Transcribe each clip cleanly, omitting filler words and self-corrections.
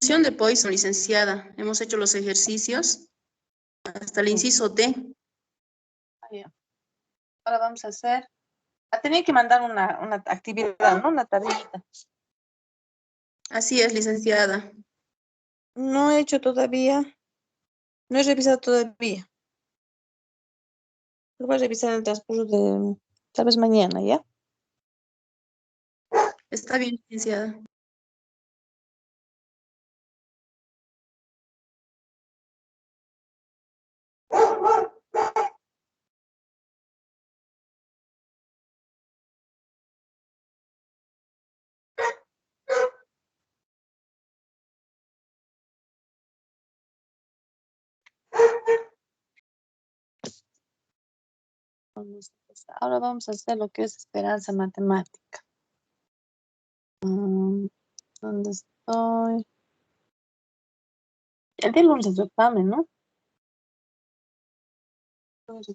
De Poisson, licenciada. Hemos hecho los ejercicios hasta el inciso D. Ahora vamos a hacer... Tenía que mandar una actividad, ¿no? Una tareita. Así es, licenciada. No he hecho todavía. No he revisado todavía. Lo voy a revisar en el transcurso de... Tal vez mañana, ¿ya? Está bien, licenciada. Ahora vamos a hacer lo que es esperanza matemática. ¿Dónde estoy? El día lunes es tu examen, ¿no? Vamos a...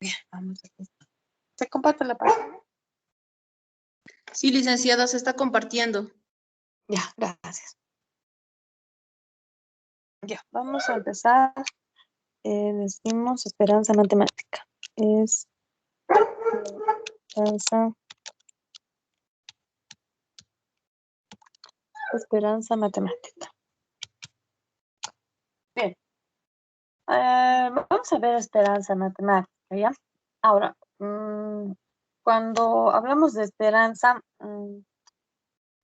Bien, vamos a ver. ¿Se comparte la página? Sí, licenciada, se está compartiendo. Ya, gracias. Ya, vamos a empezar. Decimos esperanza matemática. Esperanza matemática. Bien. Vamos a ver esperanza matemática, ¿ya? Ahora, cuando hablamos de esperanza,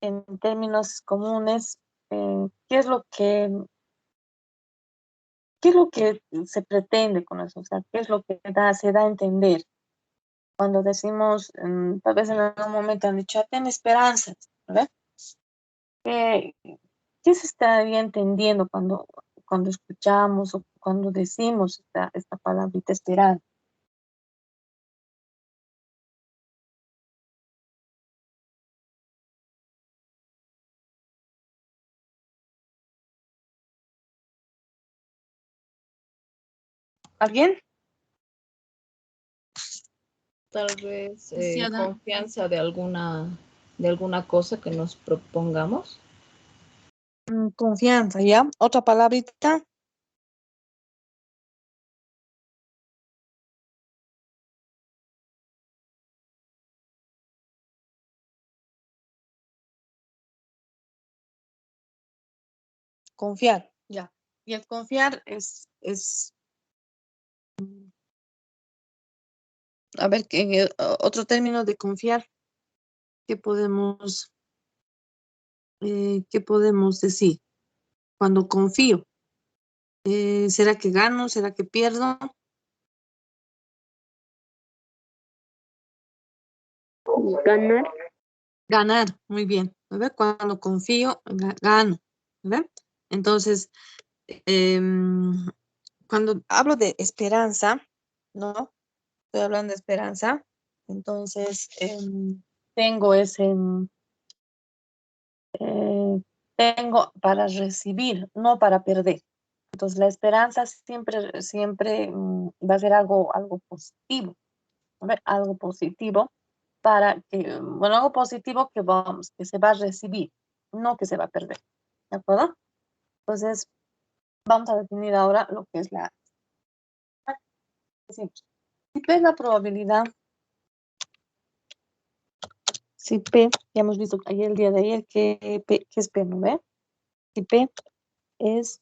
en términos comunes, ¿qué es lo que se pretende con eso? O sea, ¿qué es lo que se da a entender? Cuando decimos, tal vez en algún momento han dicho, ten esperanzas, ¿verdad? ¿Qué se estaría entendiendo cuando escuchamos o cuando decimos esta palabrita esperanza? ¿Alguien? Tal vez Licenciada. confianza de alguna cosa que nos propongamos. Confianza, ¿ya? Otra palabrita. Confiar, ya. Y el confiar es a ver, otro término de confiar, ¿qué podemos decir? Cuando confío, ¿será que gano? ¿Será que pierdo? Ganar. Ganar, muy bien. ¿Verdad? Cuando confío, gano. ¿Verdad? Entonces, cuando hablo de esperanza, ¿no? Estoy hablando de esperanza. Entonces, tengo tengo para recibir, no para perder. Entonces, la esperanza siempre va a ser algo positivo, ¿no? Algo positivo algo positivo que se va a recibir, no que se va a perder, ¿de acuerdo? Entonces, vamos a definir ahora lo que es decimos, si P es la probabilidad, si P, ya hemos visto ayer, el día de ayer, que es P, ¿no ve? Si P es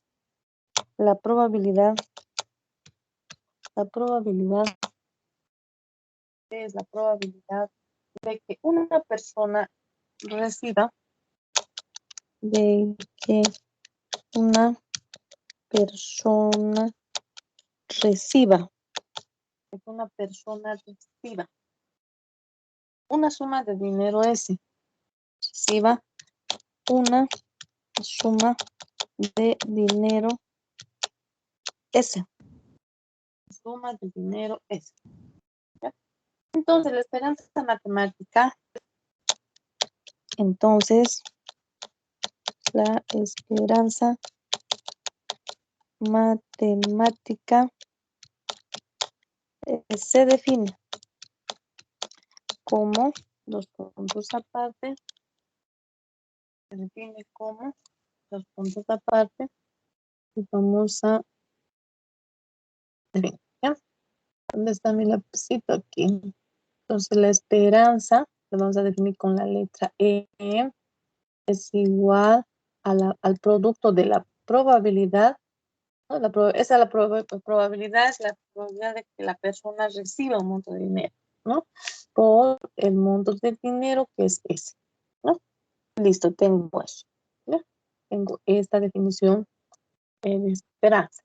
la probabilidad de que una persona reciba, de que una persona reciba una suma de dinero S, reciba una suma de dinero S, suma de dinero S. ¿Ya? Entonces, la esperanza matemática Entonces, la esperanza matemática se define como, dos puntos aparte, se define como, dos puntos aparte, y vamos a definir, ¿ya? ¿Dónde está mi lapicito? Aquí. Entonces, la esperanza, lo vamos a definir con la letra E, es igual al producto de la probabilidad, ¿no? Esa es la probabilidad, es la probabilidad de que la persona reciba un monto de dinero, ¿no? Por el monto de dinero que es ese, ¿no? Listo, tengo eso, ¿ya? Tengo esta definición de esperanza.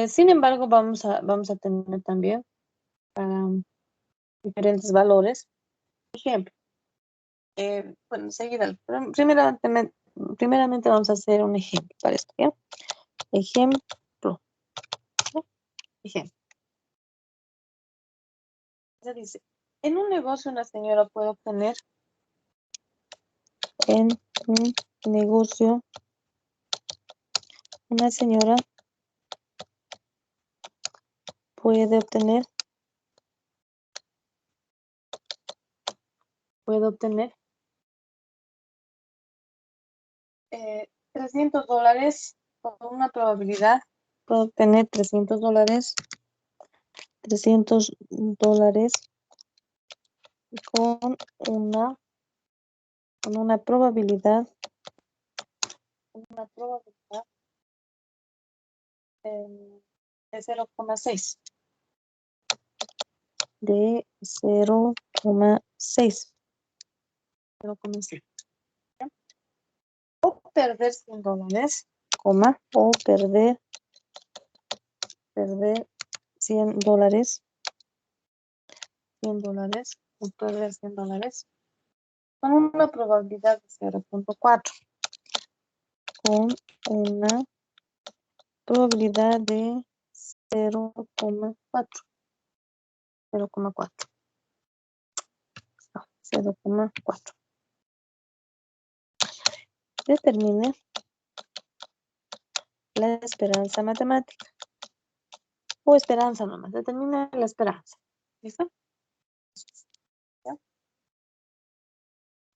Sin embargo, vamos a tener también diferentes valores. Ejemplo, bueno, enseguida, primeramente vamos a hacer un ejemplo para esto, ¿ya? Ejemplo, ¿ya? Ejemplo. Se dice, en un negocio una señora puede obtener, en un negocio una señora puede obtener $300 con una probabilidad, puede obtener $300 con una probabilidad de 0,6. De 0,6. O perder $100, o perder $100, o perder $100 con una probabilidad de 0,4. Con una probabilidad de 0,4. 0,4. Determine la esperanza matemática. O esperanza nomás. Determina la esperanza. ¿Listo? ¿Ya?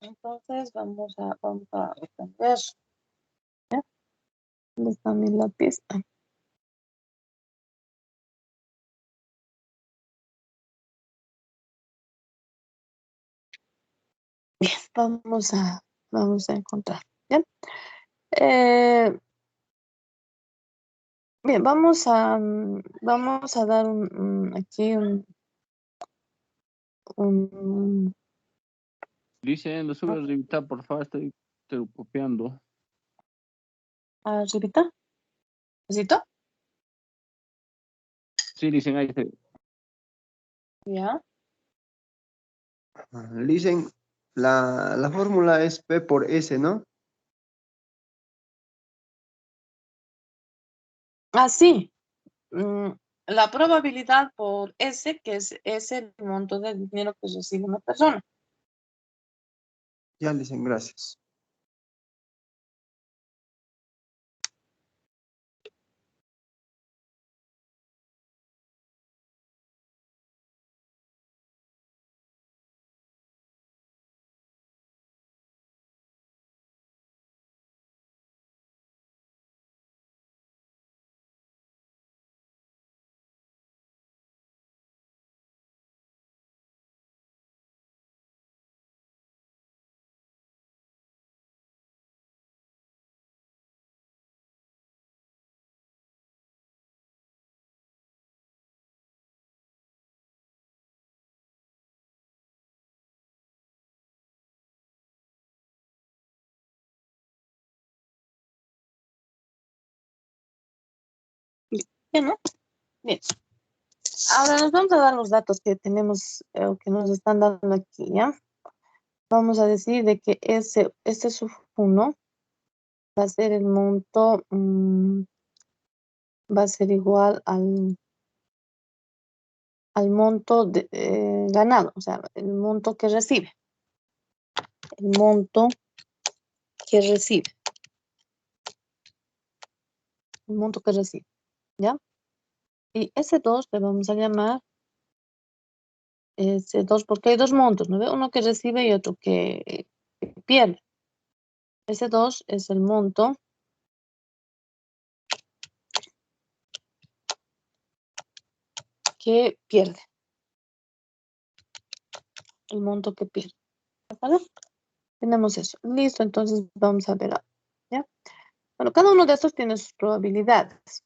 Entonces vamos a responder. ¿Ya? ¿Dónde está mi lápiz? Bien, vamos a encontrar. ¿Bien? Bien, vamos a dar aquí un Dicen, lo sube a revisar, por favor, estoy copiando. ¿Revita? ¿Necesito? Sí, dicen ahí. Ya. Dicen, la fórmula es P por S, ¿no? Sí. La probabilidad por S, que es el monto de dinero que recibe una persona. Ya dicen, gracias. Bien, ¿no? Bien. Ahora nos vamos a dar los datos que tenemos, que nos están dando aquí, ¿ya? Vamos a decir de que este sub 1 va a ser el monto, va a ser igual al monto ganado, o sea, el monto que recibe. el monto que recibe. El monto que recibe, ¿ya? Y ese 2 le vamos a llamar ese 2 porque hay dos montos, ¿no ve? Uno que recibe y otro que pierde. Ese 2 es el monto que pierde. El monto que pierde. ¿Vale? Tenemos eso. Listo, entonces vamos a ver. ¿Ya? Bueno, cada uno de estos tiene sus probabilidades.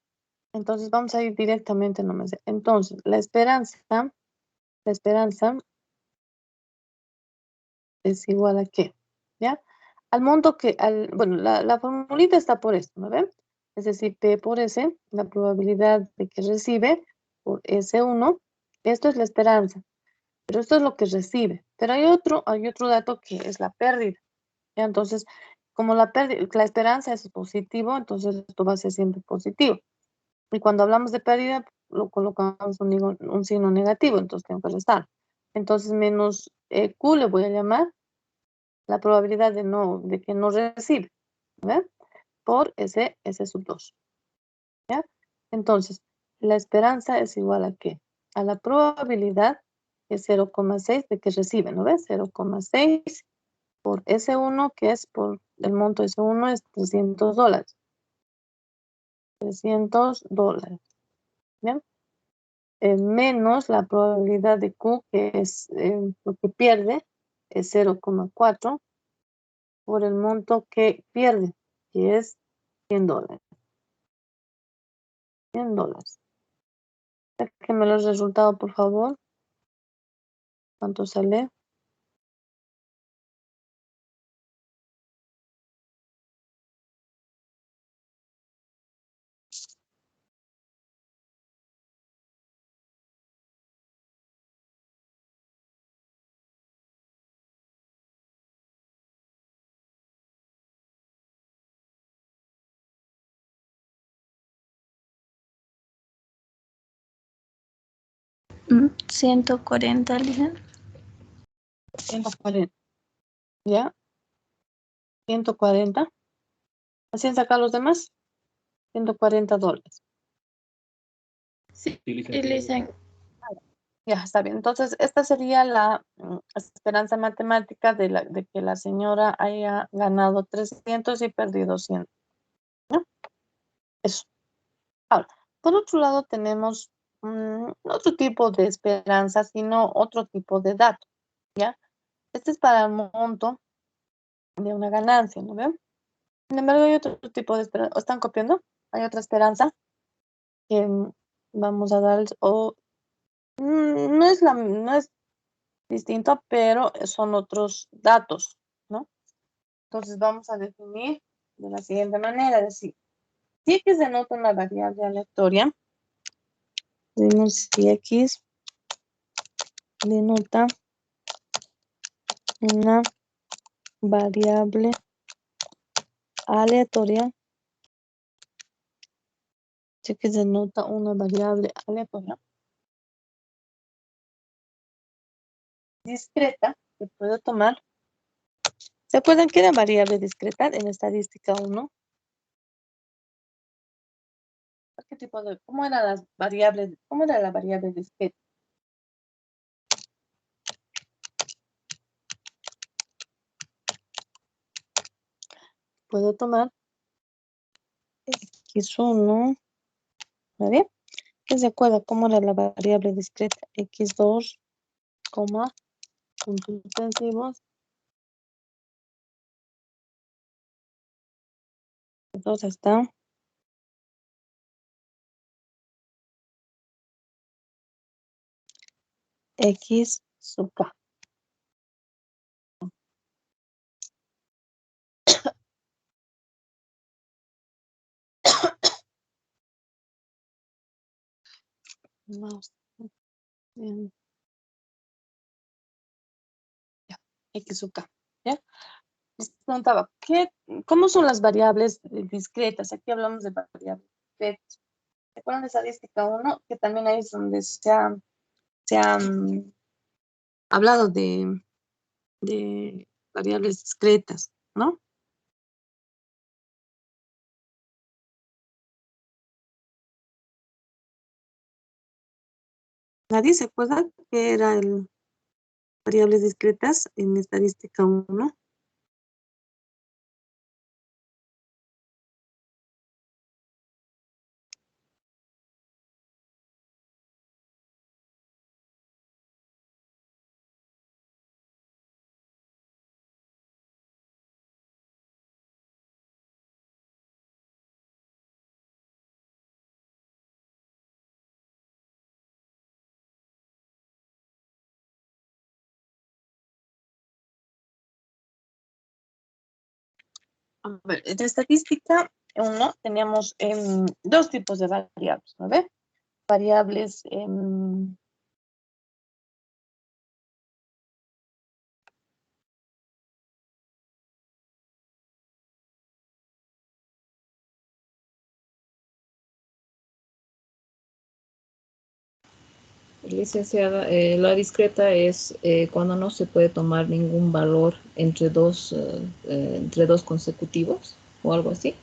Entonces vamos a ir directamente nomás. Entonces, la esperanza es igual a ¿qué? ¿Ya? Al monto que, bueno, la formulita está por esto, ¿no ven? Es decir, P por S, la probabilidad de que recibe por S1. Esto es la esperanza, pero esto es lo que recibe. Pero hay otro dato que es la pérdida. ¿Ya? Entonces, como la esperanza es positivo, entonces esto va a ser siempre positivo. Y cuando hablamos de pérdida, lo colocamos un signo negativo, entonces tengo que restar. Entonces, menos Q le voy a llamar la probabilidad de que no recibe, ¿verdad? Por ese sub 2, ¿ya? Entonces, la esperanza es igual a ¿qué? A la probabilidad de 0,6 de que recibe, ¿no ves? 0,6 por S1, que es por el monto S1 es $300. $300, ¿bien? Menos la probabilidad de Q, que es lo que pierde, es 0,4 por el monto que pierde, que es $100. $100. Déjenme los resultados, por favor. ¿Cuánto sale? Mm, 140, Lilian. 140. ¿Ya? 140. ¿Así han sacado los demás? $140. Sí, Lilian. Ya, está bien. Entonces, esta sería la esperanza matemática de que la señora haya ganado 300 y perdido 100. ¿No? Eso. Ahora, por otro lado, tenemos otro tipo de esperanza, sino otro tipo de dato. ¿Ya? Este es para el monto de una ganancia, ¿no ven? Sin embargo, hay otro tipo de esperanza. ¿Están copiando? Hay otra esperanza que vamos a dar, no es distinto, pero son otros datos, ¿no? Entonces vamos a definir de la siguiente manera, es decir, si X denota una variable aleatoria, decimos si X denota una variable aleatoria, si X denota una variable aleatoria discreta, que puedo tomar. ¿Se acuerdan que era variable discreta en estadística 1? ¿Qué tipo de, cómo eran las variables, cómo era la variable discreta? Puedo tomar X1, ¿vale? ¿Quién se acuerda cómo era la variable discreta? X2, puntos suspensivos. Entonces está X sub K. Vamos. Bien. Ya, X sub K. ¿Ya? Les preguntaba, ¿cómo son las variables discretas? Aquí hablamos de variables discretas. ¿Se acuerdan de estadística 1? Que también ahí es donde se ha hablado de variables discretas, ¿no? ¿Nadie se acuerda qué era el variables discretas en estadística 1? A ver, en estadística 1 teníamos dos tipos de variables, ¿no ve? Variables Licenciada, la discreta es cuando no se puede tomar ningún valor entre dos consecutivos o algo así.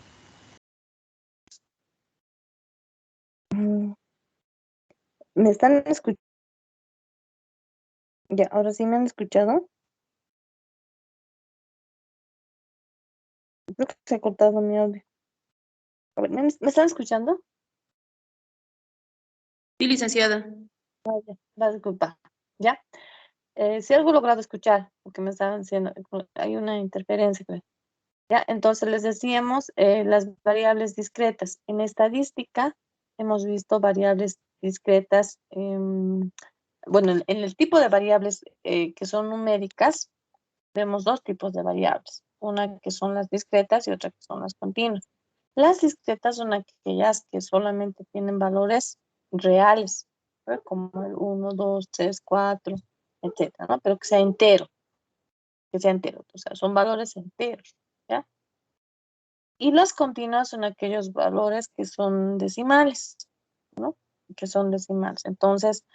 ¿me están escuchando? Ya, ahora sí me han escuchado. Creo que se ha cortado mi audio. A ver, ¿me están escuchando? Sí, licenciada. Va, disculpa. ¿Ya? Si algo he logrado escuchar, porque me estaban diciendo, hay una interferencia, creo. ¿Ya? Entonces les decíamos las variables discretas. En estadística hemos visto variables discretas, bueno, en el tipo de variables que son numéricas, vemos dos tipos de variables. Una que son las discretas y otra que son las continuas. Las discretas son aquellas que solamente tienen valores reales, ¿no? Como el 1, 2, 3, 4, etcétera, ¿no? Pero que sea entero, o sea, son valores enteros, ¿ya? Y las continuas son aquellos valores que son decimales, ¿no? Que son decimales. Entonces,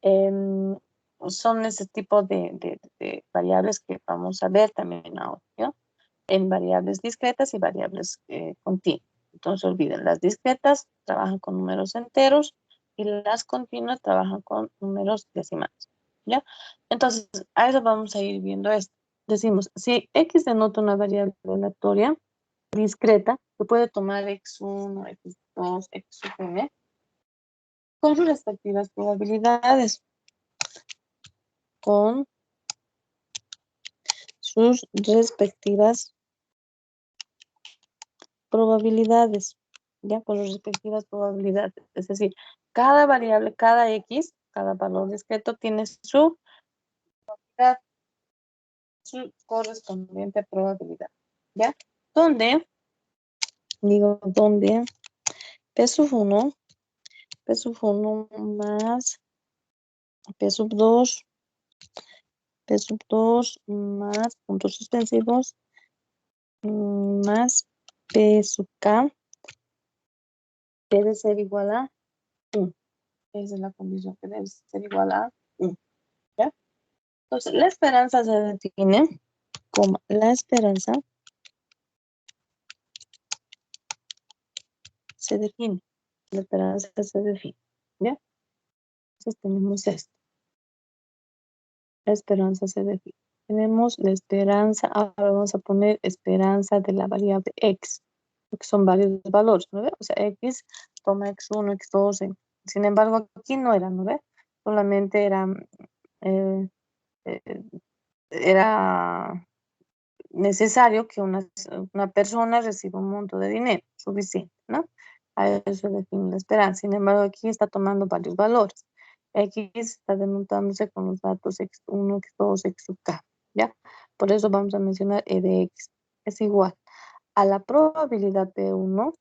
em, son ese tipo de variables que vamos a ver también ahora, ¿no? En variables discretas y variables continuas. Entonces, olviden, las discretas trabajan con números enteros y las continuas trabajan con números decimales, ¿ya? Entonces, a eso vamos a ir viendo esto. Decimos, si X denota una variable aleatoria discreta, que puede tomar X1, X2, X1, con sus respectivas probabilidades. Con sus respectivas probabilidades, ya con sus respectivas probabilidades. Es decir, cada variable, cada X, cada valor discreto tiene su probabilidad, su correspondiente probabilidad, ¿ya? Donde, digo, donde P sub 1, P sub 1 más P sub 2, P sub 2 más puntos suspensivos más P sub K debe ser igual a 1. Esa es la condición que debe ser igual a 1. ¿Ya? Entonces, la esperanza se define como la esperanza se define. La esperanza se define. ¿Ya? Entonces tenemos esto. La esperanza se define. Tenemos la esperanza, ahora vamos a poner esperanza de la variable x, porque son varios valores, ¿no ve? O sea, x toma x1, x2, sin embargo, aquí no era, ¿no ve? Solamente eh, eh, era necesario que una persona reciba un monto de dinero suficiente, ¿no? A eso se define la esperanza. Sin embargo, aquí está tomando varios valores. X está denotándose con los datos x1, x2, x sub k, ¿ya? Por eso vamos a mencionar E de x. Es igual a la probabilidad P1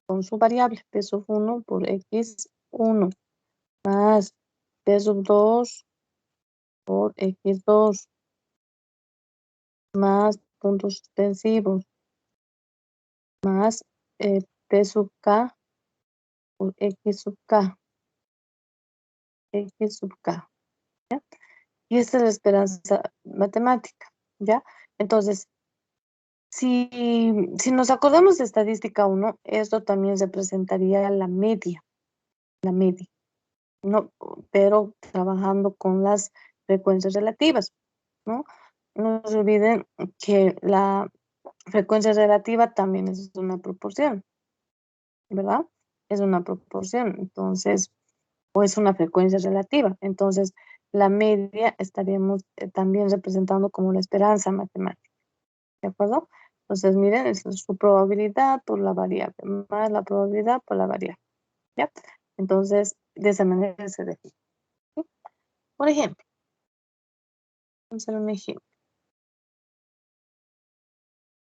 con su variable P sub 1 por x1 más P sub 2 por x2 más puntos suspensivos más P sub k por x sub k, x sub k, ¿ya? Y esta es la esperanza matemática, ¿ya? Entonces, si nos acordamos de estadística 1, esto también representaría la media, ¿no? Pero trabajando con las frecuencias relativas, ¿no? No se olviden que la frecuencia relativa también es una proporción, ¿verdad? Es una proporción, entonces, o es una frecuencia relativa. Entonces, la media estaríamos también representando como la esperanza matemática, ¿de acuerdo? Entonces, miren, esa es su probabilidad por la variable, más la probabilidad por la variable, ¿ya? Entonces, de esa manera se define, ¿sí? Por ejemplo, vamos a hacer un ejemplo.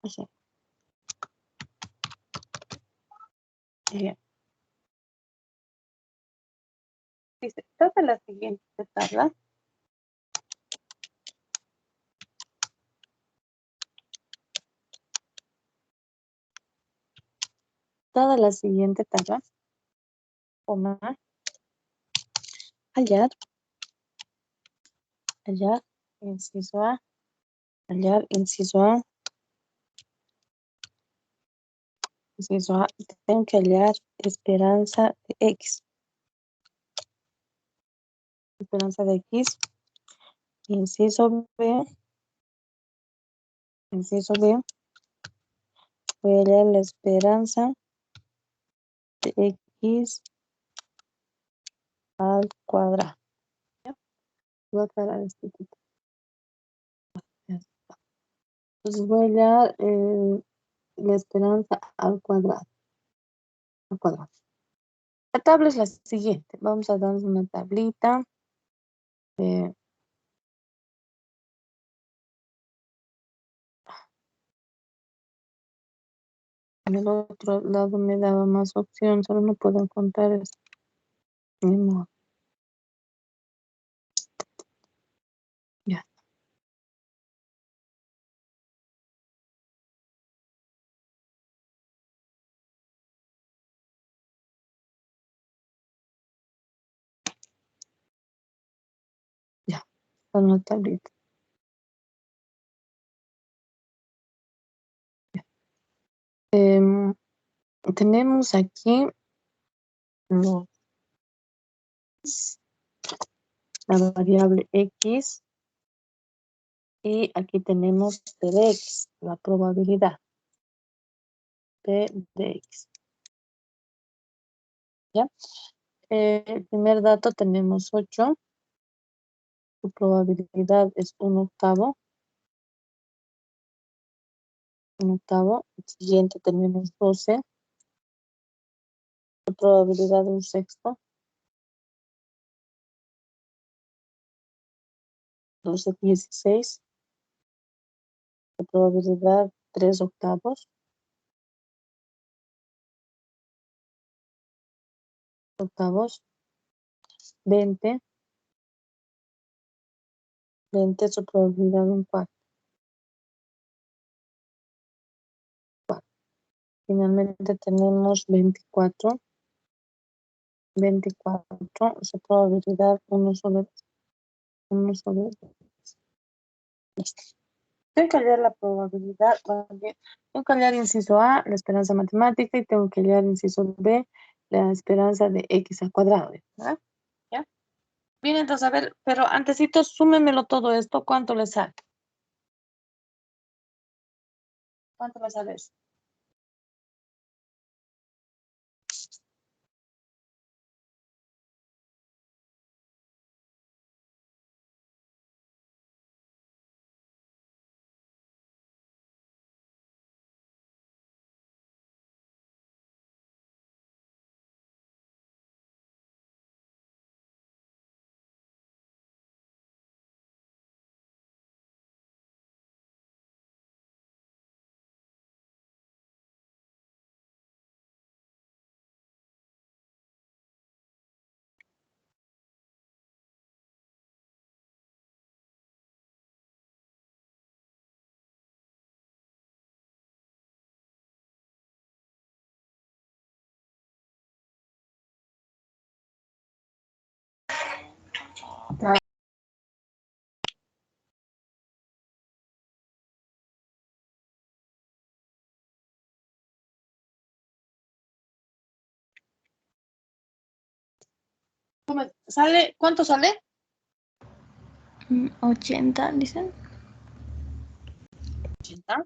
Ejemplo. Ejemplo. Dice, trata la siguiente tabla. Dada la siguiente tabla, coma, hallar, inciso A, hallar, inciso A, inciso A, tengo que hallar esperanza de X, esperanza de X, inciso B, voy a hallar la esperanza de X al cuadrado. ¿Ya? Voy a aclarar este tipo. Entonces voy a hallar la esperanza al cuadrado. La tabla es la siguiente. Vamos a darnos una tablita. En el otro lado me daba más opción, solo no puedo contar esto. Ni modo. Ya. Ya. Está en la tablita. Ya. Tenemos aquí los, la variable X y aquí tenemos P de X, la probabilidad P de X. ¿Ya? El primer dato tenemos 8. Su probabilidad es 1/8. 1/8. El siguiente tenemos 12. Su probabilidad 1/6. 12, 16. La probabilidad 3/8. 8. 20. 20 su probabilidad 1/4. Finalmente tenemos 24. 24 su probabilidad 1/10. Listo. Tengo que hallar la probabilidad, tengo que hallar inciso A, la esperanza matemática, y tengo que hallar inciso B, la esperanza de X al cuadrado, ¿verdad? ¿Ya? Bien, entonces, a ver, pero antesito, súmemelo todo esto, ¿cuánto le sale? ¿Cuánto me sale eso? ¿Cuánto sale? 80, dicen. 80.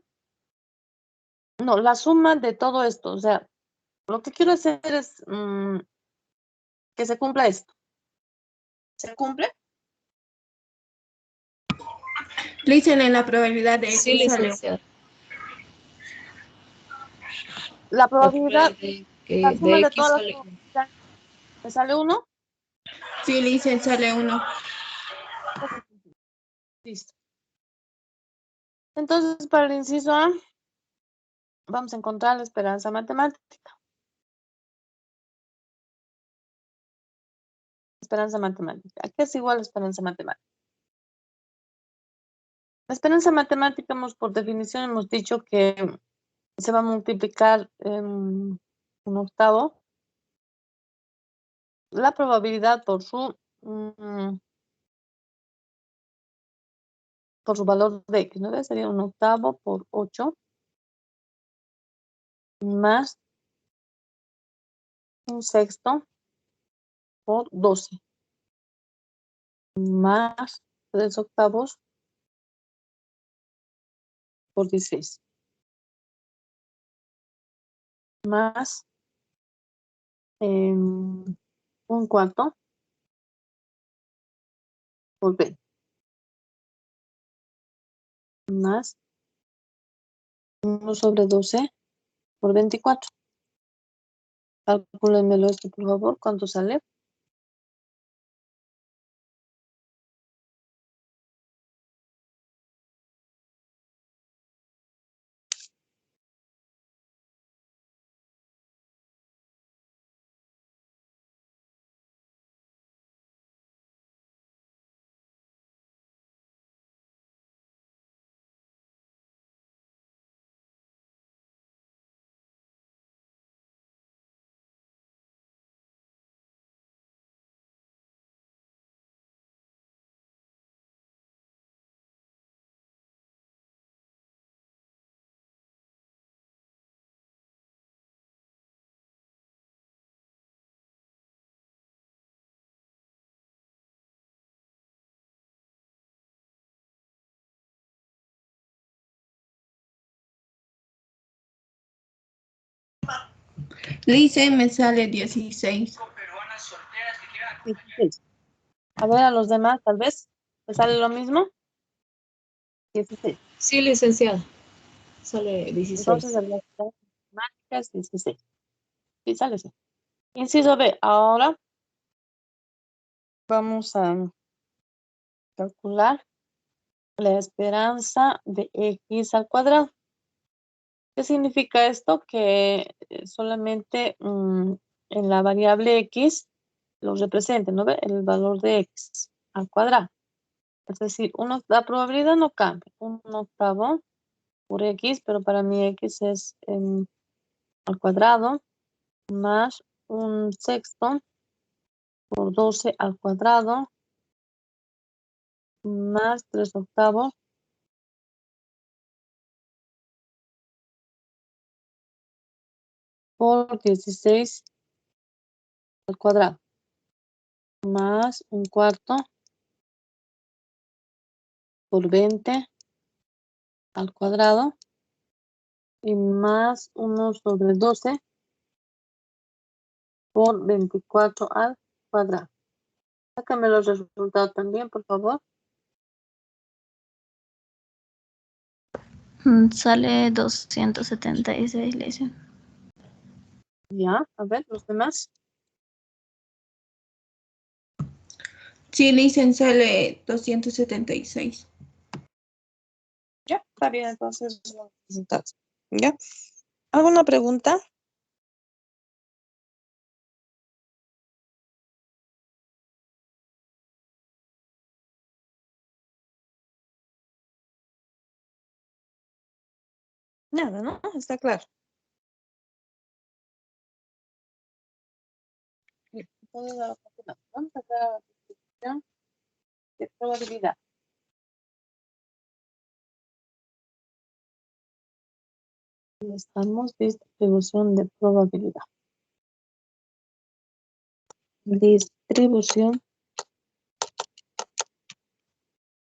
No, la suma de todo esto, o sea, lo que quiero hacer es que se cumpla esto. ¿Se cumple? Le dicen en la probabilidad de Sí, X sale. licenciada. La La probabilidad, la de suma de X todas las sale. probabilidades, ¿me sale 1? Sí, le dicen sale 1. Listo. Entonces, para el inciso A, vamos a encontrar la esperanza matemática. Esperanza matemática. ¿A qué es igual la esperanza matemática? La esperanza matemática, por definición, hemos dicho que se va a multiplicar en un octavo la probabilidad por su valor de X, ¿no? Sería un octavo por 8 más un sexto por 12 más 3 octavos por 16 más un cuarto por 20 más 1 sobre 12 por 24. Calcúlenmelo esto, por favor. ¿Cuánto sale? Le dicen me sale 16. 16. A ver, a los demás, tal vez, ¿les sale lo mismo? 16. Sí, licenciada. Sale 16. Entonces, el de las matemáticas, 16. Sí, sale sí. Inciso B. Ahora vamos a calcular la esperanza de X al cuadrado. ¿Qué significa esto? Que solamente en la variable X lo represente, ¿no ve? El valor de X al cuadrado. Es decir, la probabilidad no cambia. Un octavo por X, pero para mí X es al cuadrado más un sexto por 12 al cuadrado más 3 octavos por 16 al cuadrado más un cuarto por 20 al cuadrado y más 1 sobre 12 por 24 al cuadrado. Sácame los resultados también, por favor. Sale 276, le dicen. Ya, a ver, los demás. Sí, le dicen sale 276. Ya, está bien, entonces los resultados. ¿Ya? ¿Alguna pregunta? Nada, ¿no? Está claro. Bien, entonces, ahora vamos a hacer la distribución de probabilidad. Estamos distribución de probabilidad. distribución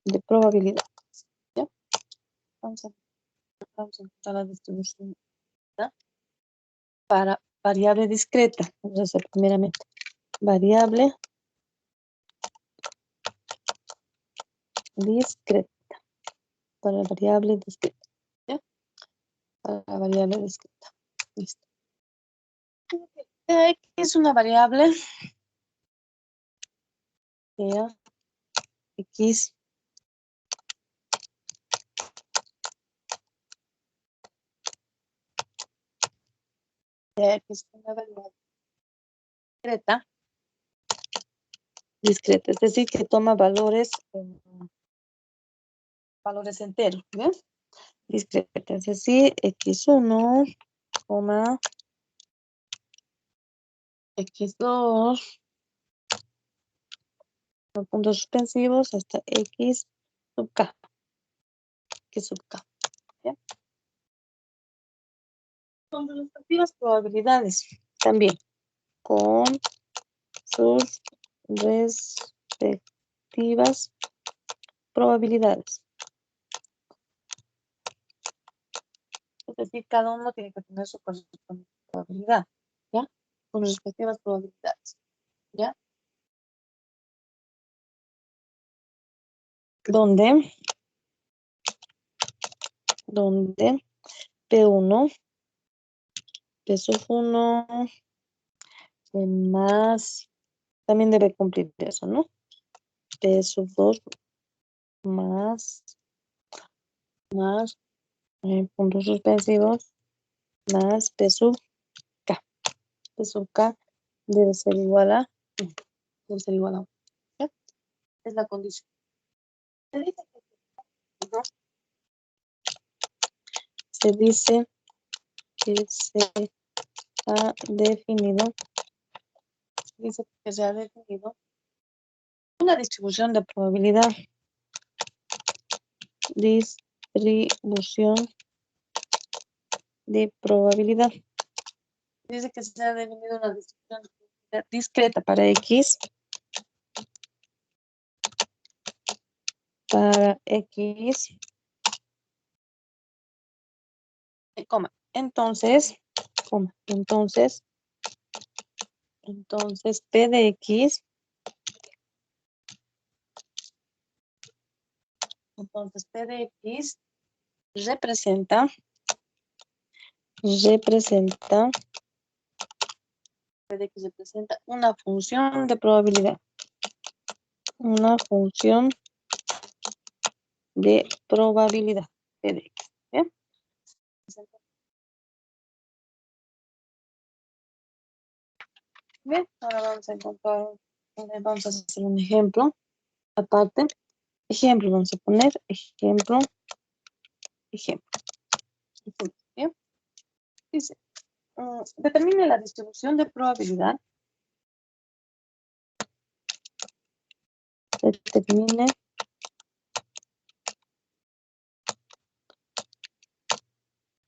de probabilidad. ¿Ya? Vamos a encontrar la distribución, ¿ya? Para variable discreta. Vamos a hacer primeramente variable discreta. Para variable discreta. ¿Ya? Para variable discreta. Listo. X es una variable. Ya. X. X es una variable discreta, es decir, que toma valores enteros, ¿ves? Discreta, es decir, x1, x2, con puntos suspensivos hasta x sub k, ¿ya? Con sus respectivas probabilidades, también, con sus respectivas probabilidades. Es decir, cada uno tiene que tener su correspondiente probabilidad, ¿ya? Con sus respectivas probabilidades, ¿ya? Donde P1, P sub 1, más, también debe cumplir eso, ¿no? P sub 2 más puntos suspensivos más P sub K. P sub K debe ser igual a 1. ¿Ya? Es la condición. Se dice que se ha definido una distribución de probabilidad. Distribución de probabilidad. Dice que se ha definido una distribución de probabilidad discreta para X. Para X. Entonces, P de X. Entonces, P de X representa una función de probabilidad. Una función de probabilidad. P de X. ¿Bien? Bien, ahora vamos a vamos a hacer un ejemplo. Aparte, ejemplo, vamos a poner ejemplo. ¿Bien? Dice, determine la distribución de probabilidad.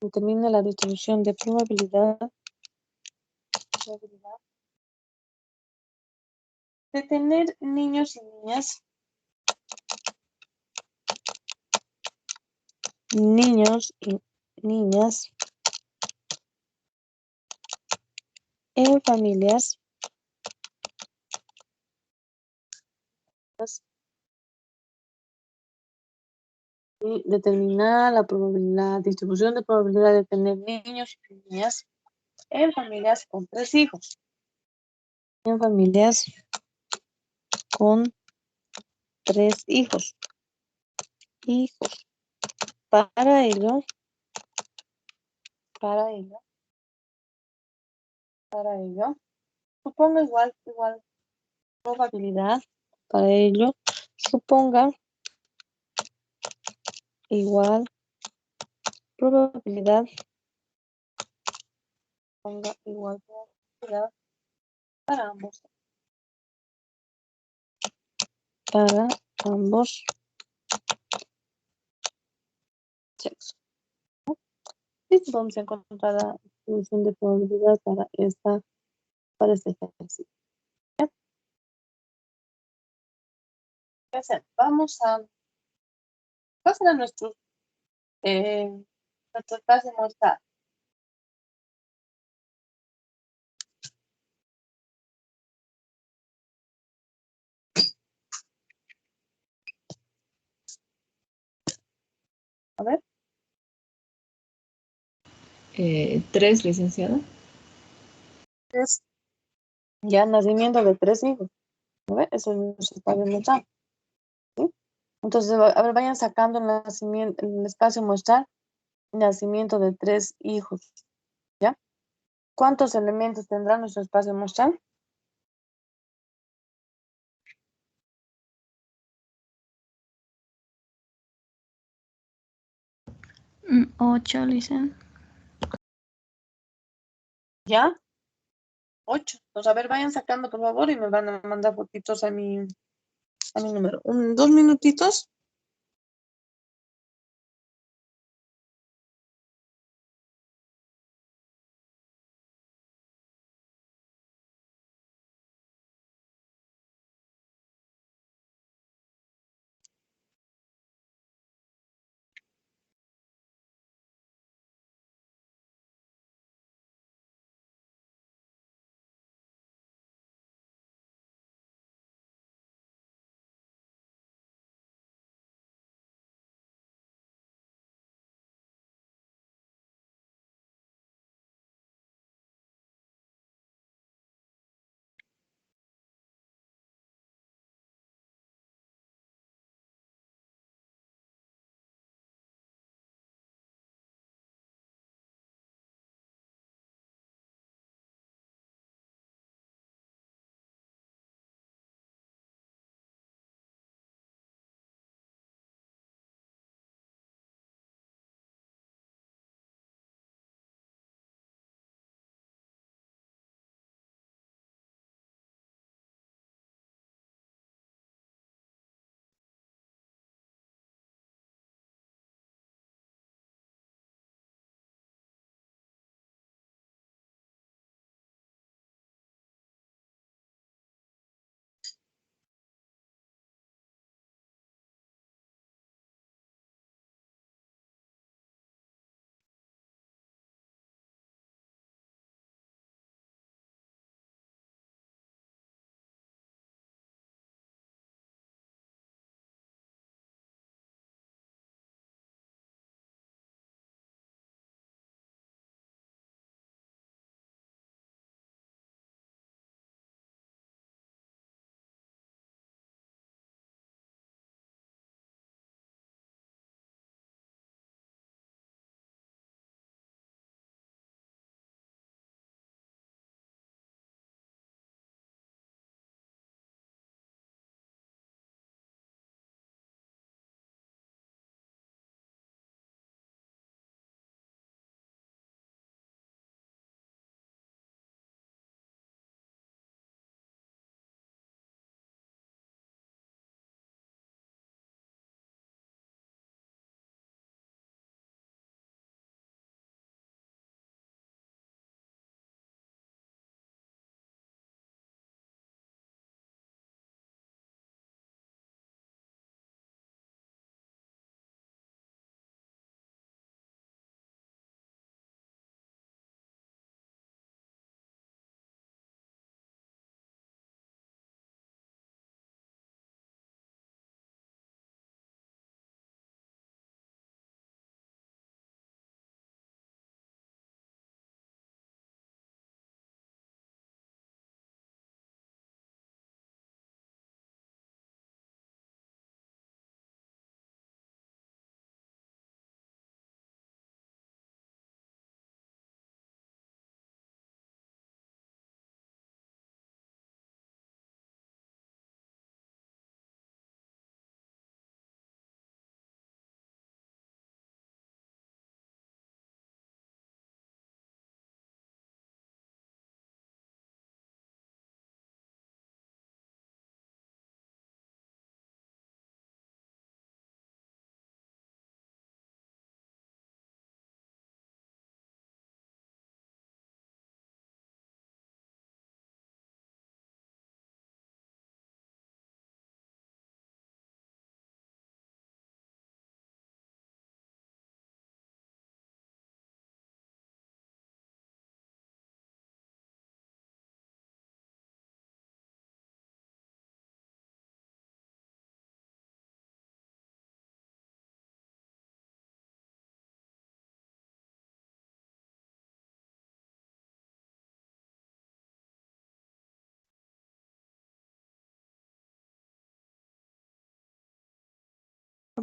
Determine la distribución de probabilidad de tener niños y niñas en familias y determinar la distribución de probabilidad de tener niños y niñas en familias con 3 hijos. En familias con 3 hijos. Para ello, suponga igual probabilidad. Para ello, suponga igual probabilidad. Para ambos sexos. Listo, vamos a encontrar la distribución de probabilidad para este ejercicio. ¿Ya? Vamos a pasar a nuestro espacio muestral. A ver, 3, licenciada. es ya nacimiento de 3 hijos. A ver, eso es nuestro espacio muestral. ¿Sí? Entonces, a ver, vayan sacando el nacimiento, el espacio muestral, nacimiento de 3 hijos. ¿Ya? ¿Cuántos elementos tendrá nuestro espacio muestral? 8, licenciada. ¿Ya? 8. Pues a ver, vayan sacando, por favor, y me van a mandar fotitos a mi número. 2 minutitos.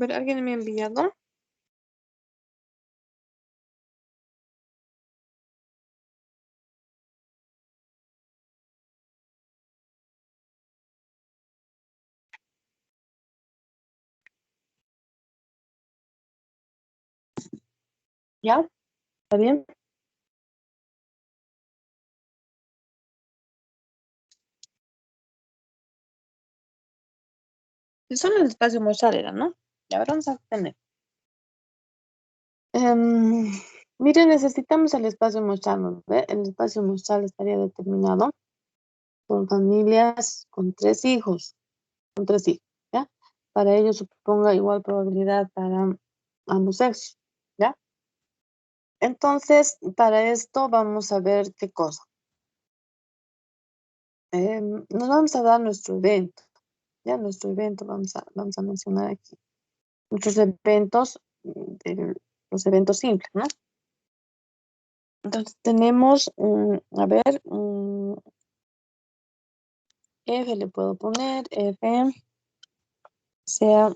ver, ¿alguien me ha enviado? ¿Ya? ¿Está bien? Solo el espacio muestral era, ¿no? Y ahora vamos a tener. Miren, necesitamos el espacio muestral, ¿no ve? El espacio muestral estaría determinado con familias con 3 hijos, ¿ya? Para ello suponga igual probabilidad para ambos sexos, ¿ya? Entonces, para esto vamos a ver qué cosa. Nos vamos a dar nuestro evento, ¿ya? Nuestro evento vamos a mencionar aquí. Nuestros eventos, los eventos simples, ¿no? Entonces tenemos, a ver, F le puedo poner, F, sea,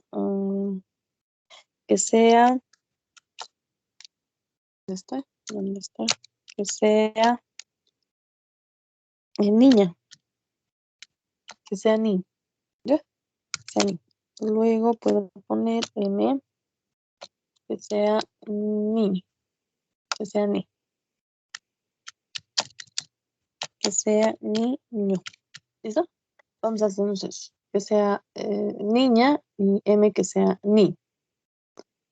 que sea, ¿dónde estoy? ¿Dónde estoy? Que sea niña, que sea niña, ¿ya? Sea niña. Luego puedo poner M, que sea niño, que sea niño, que sea niño, ¿listo? Vamos a hacernos eso, que sea niña y M que sea ni,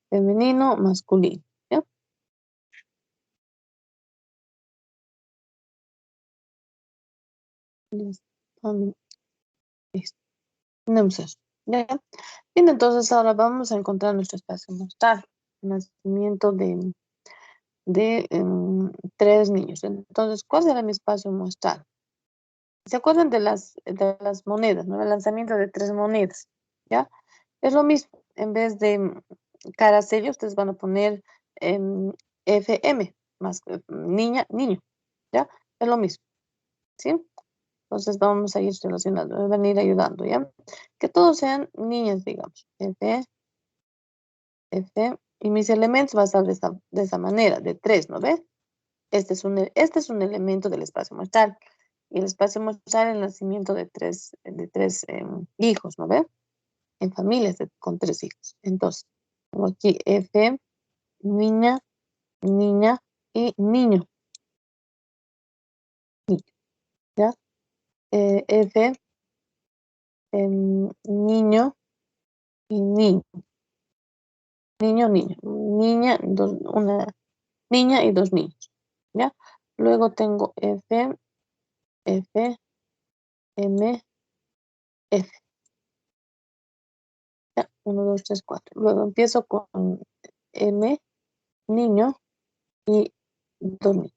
femenino, masculino, ¿ya? Listo. Listo. Tenemos eso, ¿ya? Bien, entonces ahora vamos a encontrar nuestro espacio muestral, nacimiento de 3 niños. Entonces, ¿cuál será mi espacio muestral? ¿Se acuerdan de las monedas, ¿no? El lanzamiento de 3 monedas, ¿ya? Es lo mismo, en vez de cara sello, ustedes van a poner FM, más niña, niño, ¿ya? Es lo mismo, ¿sí? Entonces vamos a ir relacionando, me van a ir ayudando, ¿ya? Que todos sean niñas, digamos. F, y mis elementos va a estar de esa manera, de 3, ¿no ves? Este es un elemento del espacio muestral. Y el espacio muestral es el nacimiento de tres hijos, ¿no ves? En familias con 3 hijos. Entonces, tengo aquí F, niña, niña y niño. ¿Ya? F, niño y niño. Niño, niño. Niña, una niña y 2 niños. ¿Ya? Luego tengo F, F, M, F. ¿Ya? 1, 2, 3, 4. Luego empiezo con M, niño y 2 niños.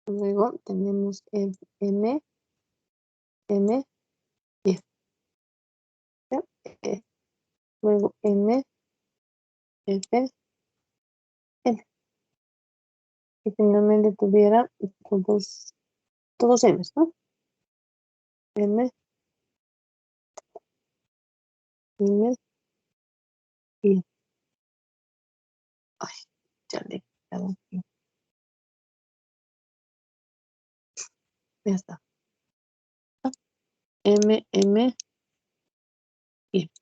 Luego tenemos F, M, M y F. ¿Ya? Luego M, F, N. Y finalmente tuviera todos M's, ¿no? M, M y F. Ay, ya le he quitado aquí. Ya está. M, M y F.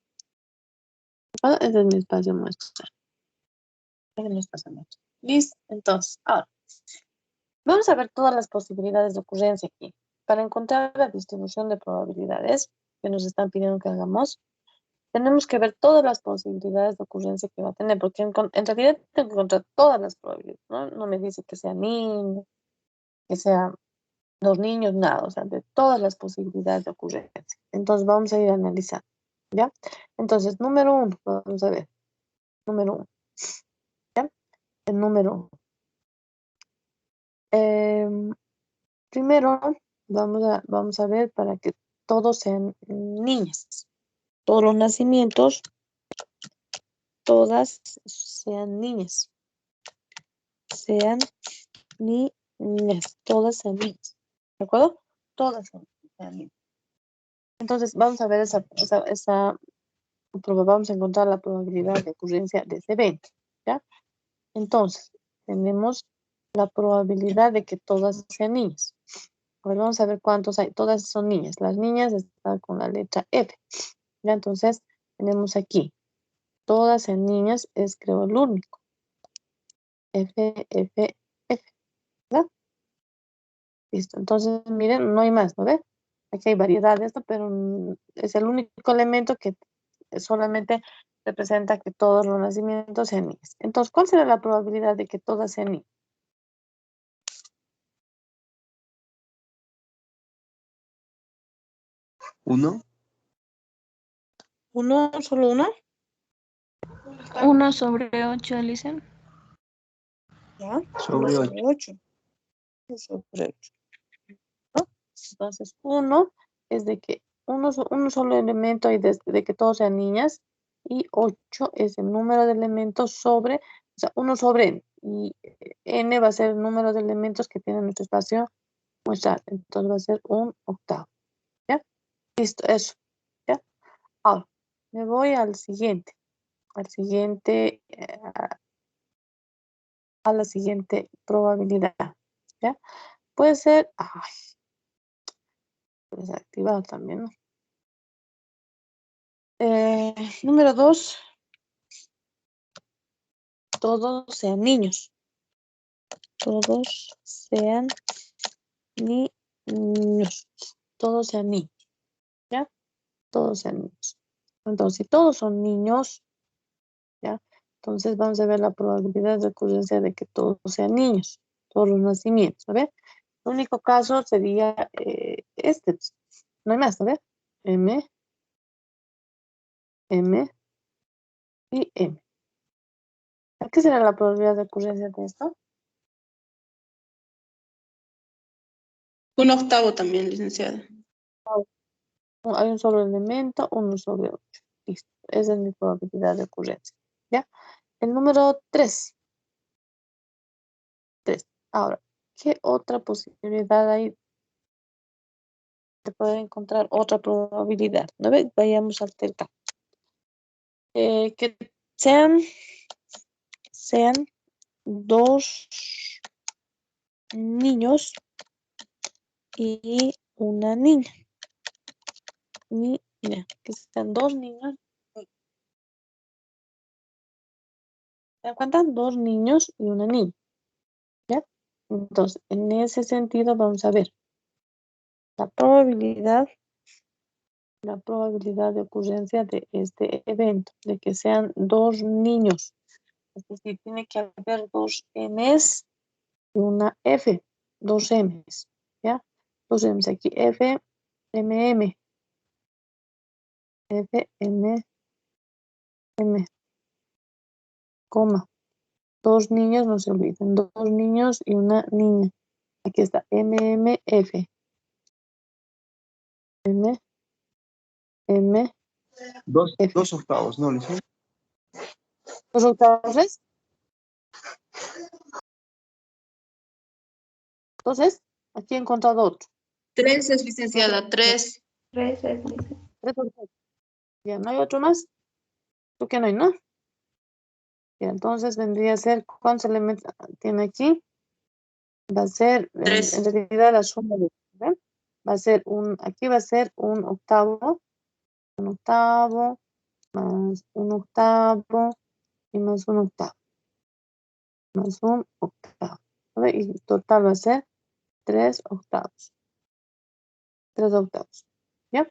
Este es mi espacio muestral. Este es mi espacio muestral. Listo. Entonces, ahora, vamos a ver todas las posibilidades de ocurrencia aquí. Para encontrar la distribución de probabilidades que nos están pidiendo que hagamos, tenemos que ver todas las posibilidades de ocurrencia que va a tener, porque en realidad tengo que encontrar todas las probabilidades, ¿no? No me dice que sea niño, que sea 2 niños, nada, o sea, de todas las posibilidades de ocurrencia. Entonces vamos a ir a analizar, ¿ya? Entonces, número 1, vamos a ver, número 1, ¿ya? El número 1. Primero, vamos a ver para que todos sean niñas. Todos los nacimientos, todas sean niñas. Sean niñas. niñas, todas sean niñas. ¿De acuerdo? Todas sean niñas. Entonces, vamos a ver vamos a encontrar la probabilidad de ocurrencia de ese evento, ¿ya? Entonces, tenemos la probabilidad de que todas sean niñas. A ver, vamos a ver cuántos hay. Todas son niñas. Las niñas están con la letra F. ¿Ya? Entonces, tenemos aquí. Todas sean niñas es, creo, el único. F, F, F. ¿Verdad? Listo. Entonces, miren, no hay más, ¿no ve? Aquí hay variedad de esto, pero es el único elemento que solamente representa que todos los nacimientos sean niñas. Entonces, ¿cuál será la probabilidad de que todas sean niñas? ¿Uno? ¿Uno? ¿Solo uno? 1 sobre 8, Alison. ¿Ya? Sobre 8. 8. 1 sobre 8. ¿No? Entonces, uno es de que un solo elemento y de que todos sean niñas, y 8 es el número de elementos sobre, o sea, 1 sobre n, y n va a ser el número de elementos que tiene nuestro espacio muestral, entonces va a ser un octavo, ¿ya? Listo, eso, ¿ya? Ahora, me voy al siguiente, a la siguiente probabilidad, ¿ya? Puede ser, desactivado también, ¿no? Número 2, todos sean niños. Todos sean niños. Todos sean niños. ¿Ya? Todos sean niños. Entonces, si todos son niños, ¿ya? Entonces vamos a ver la probabilidad de ocurrencia de que todos sean niños. Todos los nacimientos. ¿A ver? El único caso sería este. No hay más, ¿a ver? M, M y M. ¿Qué será la probabilidad de ocurrencia de esto? Un octavo también, licenciada. Hay un solo elemento, 1 sobre 8. Listo. Esa es mi probabilidad de ocurrencia. ¿Ya? El número 3. 3. Ahora, ¿qué otra posibilidad hay de poder encontrar otra probabilidad? ¿No ve? Vayamos al terca. Que sean 2 niños y una niña. Mira, que sean 2 niños. ¿Se dan cuenta? 2 niños y una niña. ¿Ya? Entonces, en ese sentido, vamos a ver la probabilidad de ocurrencia de este evento, de que sean 2 niños. Es decir, tiene que haber 2 M's y una F, 2 M's, ¿ya? 2 M's aquí, F, M, M, F, M, M, coma. 2 niños, no se olviden, 2 niños y una niña. Aquí está, M, M, F. M, M, F. 2 octavos, ¿no, Lice? ¿Los octavos es? Entonces, aquí he encontrado otro. 3 es, licenciada, 3. 3 es, Alison. 3 octavos. Ya, ¿no hay otro más? ¿Por qué no hay, no? Ya, entonces vendría a ser, ¿cuántos elementos tiene aquí? Va a ser, en 3. realidad la suma de, ¿ven? Va a ser aquí va a ser un octavo, más un octavo, y más un octavo, más un octavo. ¿Ve? Y total va a ser 3 octavos. 3 octavos. ¿Ya?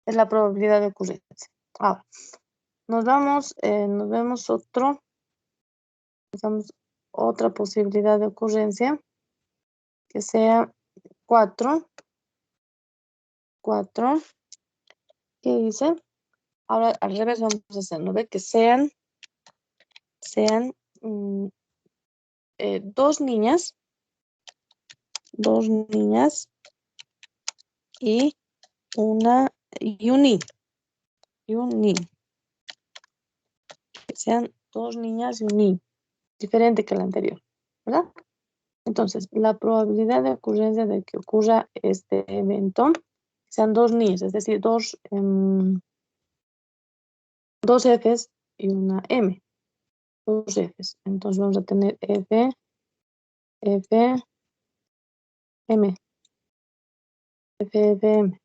Es la probabilidad de ocurrencia. Ahora, nos vemos otra posibilidad de ocurrencia que sea 4. ¿Qué dice? Ahora al revés vamos a hacer, ¿no ve? Que sean 2 niñas y un niño. Que sean 2 niñas y un niño. Diferente que el anterior, ¿verdad? Entonces, la probabilidad de ocurrencia de que ocurra este evento, sean dos niños, es decir, dos Fs y una M. Dos Fs. Entonces vamos a tener F, F, M, F, F, M.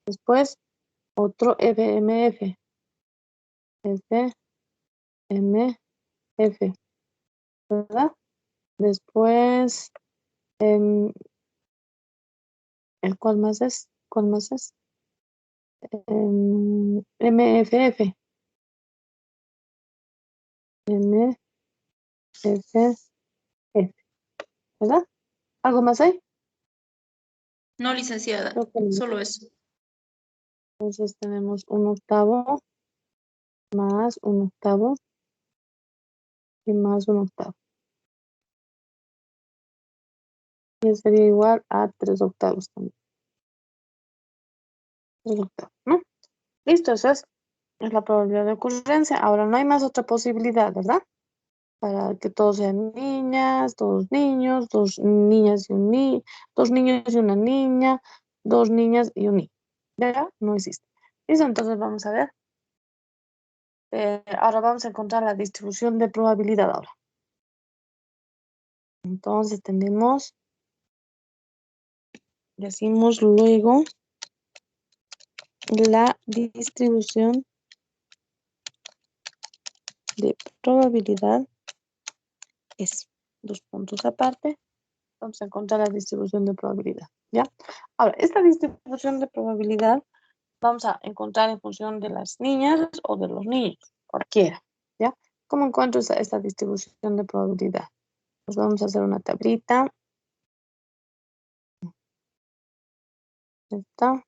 Después, otro F, M, F, F, M, F, ¿verdad? Después, ¿cuál más es? ¿Cuál más es? MFF, MFF, ¿verdad? ¿Algo más hay? No, licenciada, Creo que no. solo eso. Entonces tenemos un octavo más un octavo y más un octavo. Y sería igual a 3 octavos también. 3 octavos, ¿no? Listo, esa es la probabilidad de ocurrencia. Ahora no hay más otra posibilidad, ¿verdad? Para que todos sean niñas, dos niños, dos niñas y un niño, dos niños y una niña, dos niñas y un niño. ¿Ya? No existe. Listo, entonces vamos a ver. Ahora vamos a encontrar la distribución de probabilidad ahora. Entonces tenemos, decimos luego, la distribución de probabilidad es, dos puntos aparte, vamos a encontrar la distribución de probabilidad, ¿ya? Ahora, esta distribución de probabilidad vamos a encontrar en función de las niñas o de los niños, cualquiera, ¿ya? ¿Cómo encuentro esta distribución de probabilidad? Pues vamos a hacer una tablita. Esta.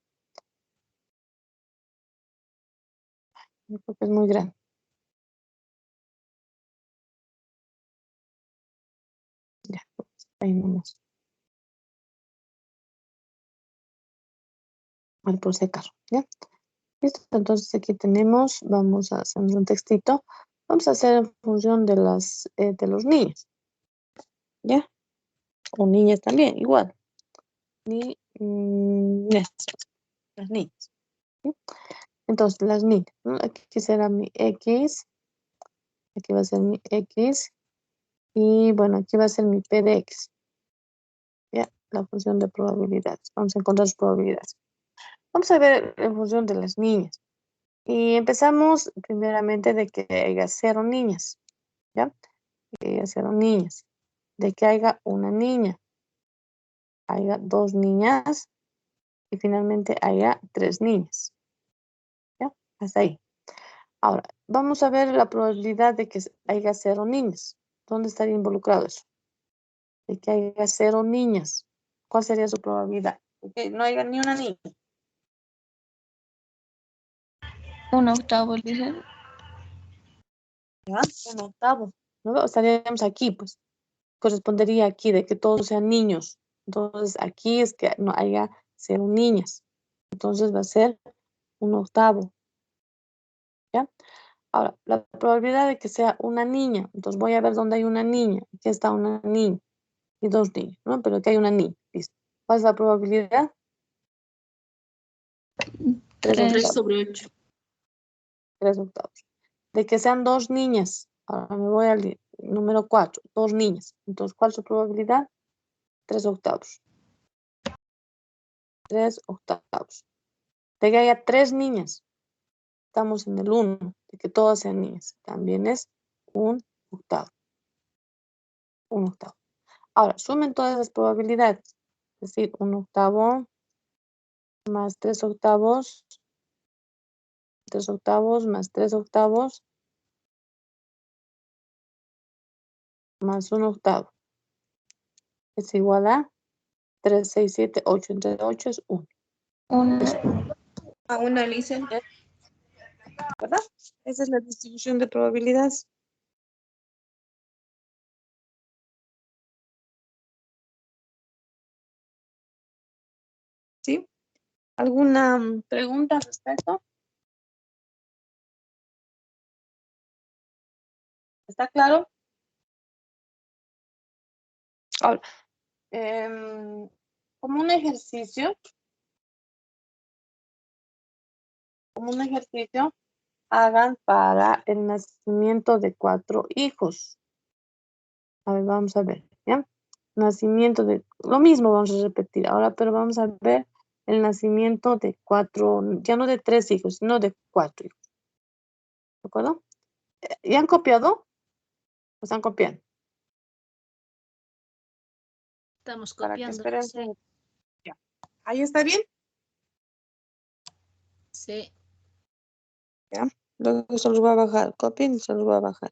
Yo creo que es muy grande. Ya, pues, ahí nomás. Al por si acaso, ¿ya? Listo, entonces aquí tenemos, vamos a hacer un textito. Vamos a hacer en función de de los niños, ¿ya? O niñas también, igual. Niñas, las niñas. ¿Sí? Entonces, las niñas, ¿no? Aquí será mi X, aquí va a ser mi X, y bueno, aquí va a ser mi P de X, ¿ya? La función de probabilidades. Vamos a encontrar las probabilidades. Vamos a ver en función de las niñas. Y empezamos primeramente de que haya 0 niñas, ¿ya? Que haya 0 niñas. De que haya una niña, haya 2 niñas y finalmente haya 3 niñas, ¿ya? Hasta ahí. Ahora, vamos a ver la probabilidad de que haya 0 niñas. ¿Dónde estaría involucrado eso? De que haya 0 niñas. ¿Cuál sería su probabilidad? De que no haya ni una niña. Un octavo, dice. ¿Ya? Un octavo. ¿No? Estaríamos aquí, pues. Correspondería aquí de que todos sean niños. Entonces, aquí es que no haya 0 niñas. Entonces va a ser un octavo. ¿Ya? Ahora, la probabilidad de que sea una niña. Entonces voy a ver dónde hay una niña. Aquí está una niña y 2 niños, ¿no? Pero aquí hay una niña. Listo. ¿Cuál es la probabilidad? 3 Tres. 3 octavos. sobre 8. 3 octavos. De que sean 2 niñas. Ahora me voy al número 4. 2 niñas. Entonces, ¿cuál es su probabilidad? 3 octavos. 3 octavos. De que haya 3 niñas. Estamos en el 1. De que todas sean niñas. También es un octavo. Un octavo. Ahora, sumen todas las probabilidades. Es decir, un octavo más 3 octavos. 3 octavos más 3 octavos más un octavo. Es igual a 3, 6, 7, 8. Entre 8 es 1. Es Uno. A una, Lisa. ¿verdad? Esa es la distribución de probabilidades. ¿Sí? ¿Alguna pregunta al respecto? ¿Está claro? Ahora, como un ejercicio, hagan para el nacimiento de 4 hijos. A ver, vamos a ver, ¿ya? Nacimiento de, lo mismo vamos a repetir ahora, pero vamos a ver el nacimiento de 4, ya no de 3 hijos, sino de 4 hijos. ¿De acuerdo? ¿Ya han copiado? ¿O están copiando? Estamos Para que copiando. esperen. Sí. Ya. ¿Ahí está bien? Sí. ¿Ya? Luego se los voy a bajar. Copien y se los voy a bajar.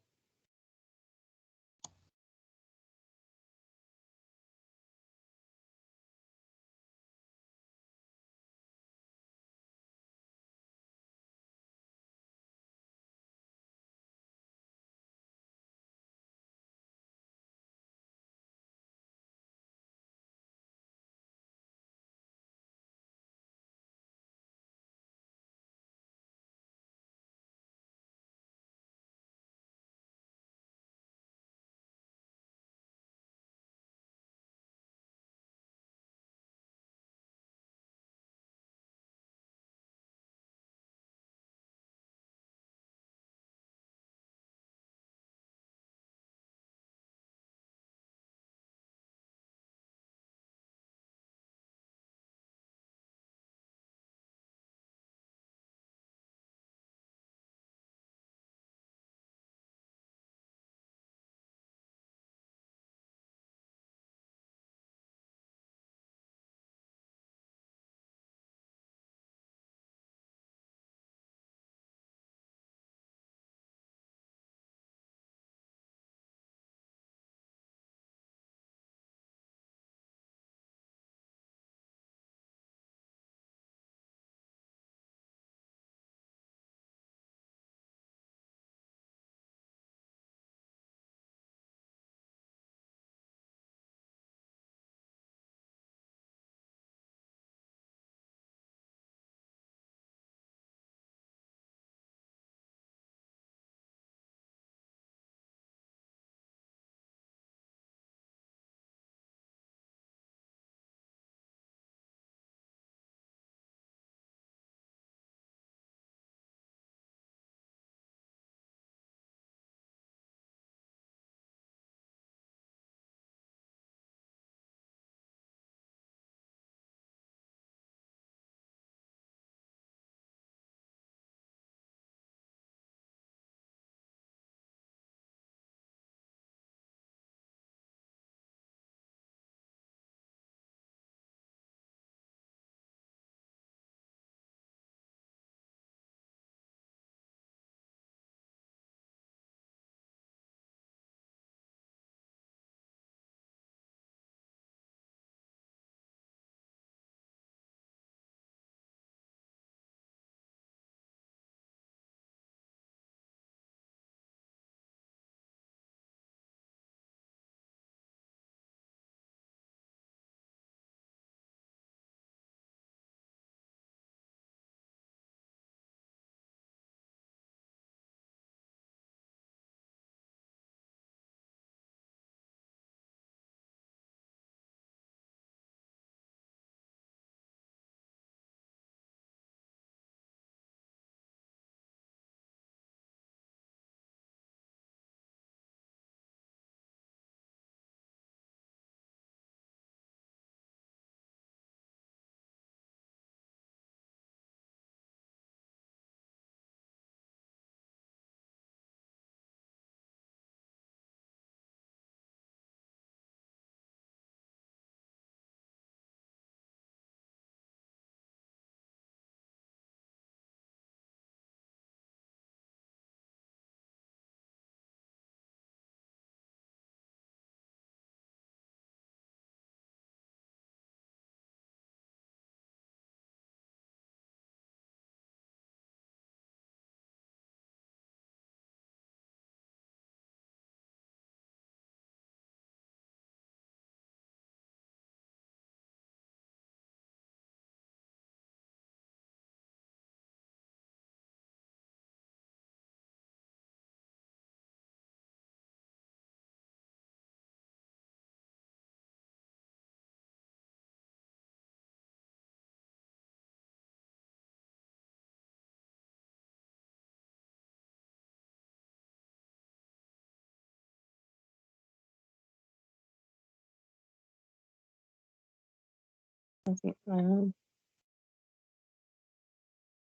Así,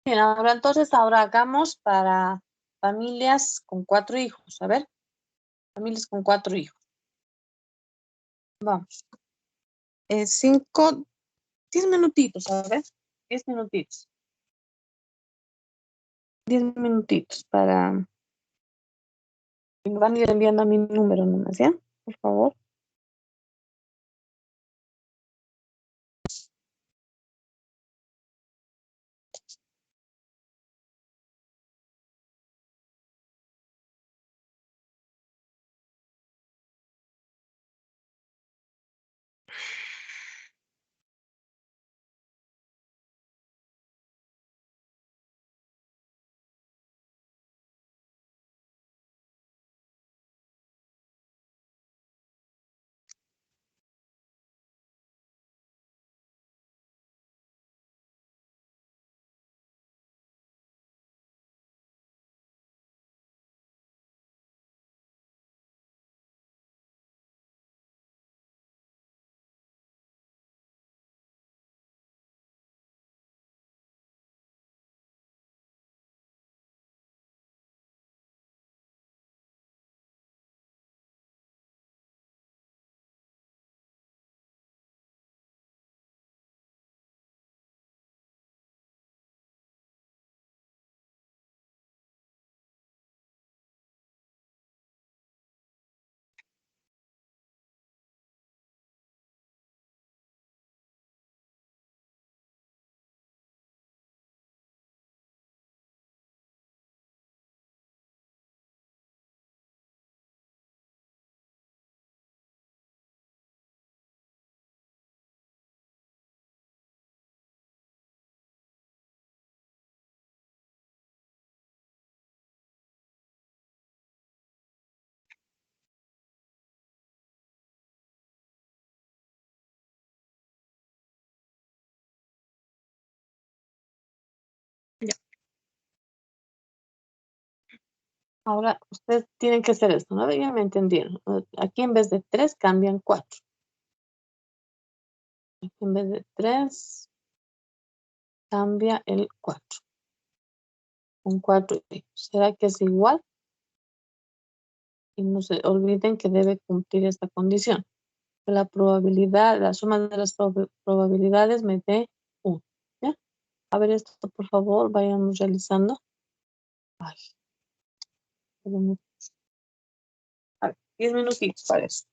Bien, ahora entonces, ahora hagamos para familias con 4 hijos. A ver, familias con 4 hijos. Vamos. 10 minutitos, a ver. 10 minutitos. 10 minutitos para... Me van a ir enviando a mi número nomás, ¿ya? Por favor. Ya. Ahora, ustedes tienen que hacer esto, ¿no? Ya me entendieron. Aquí en vez de 3 cambian 4. Aquí en vez de 3 cambia el 4. Con 4 hijos. ¿Será que es igual? Y no se olviden que debe cumplir esta condición. Que la probabilidad, la suma de las probabilidades me dé 1. ¿Ya? A ver esto, por favor, vayamos realizando. Ay, a ver, 10 minutitos para eso.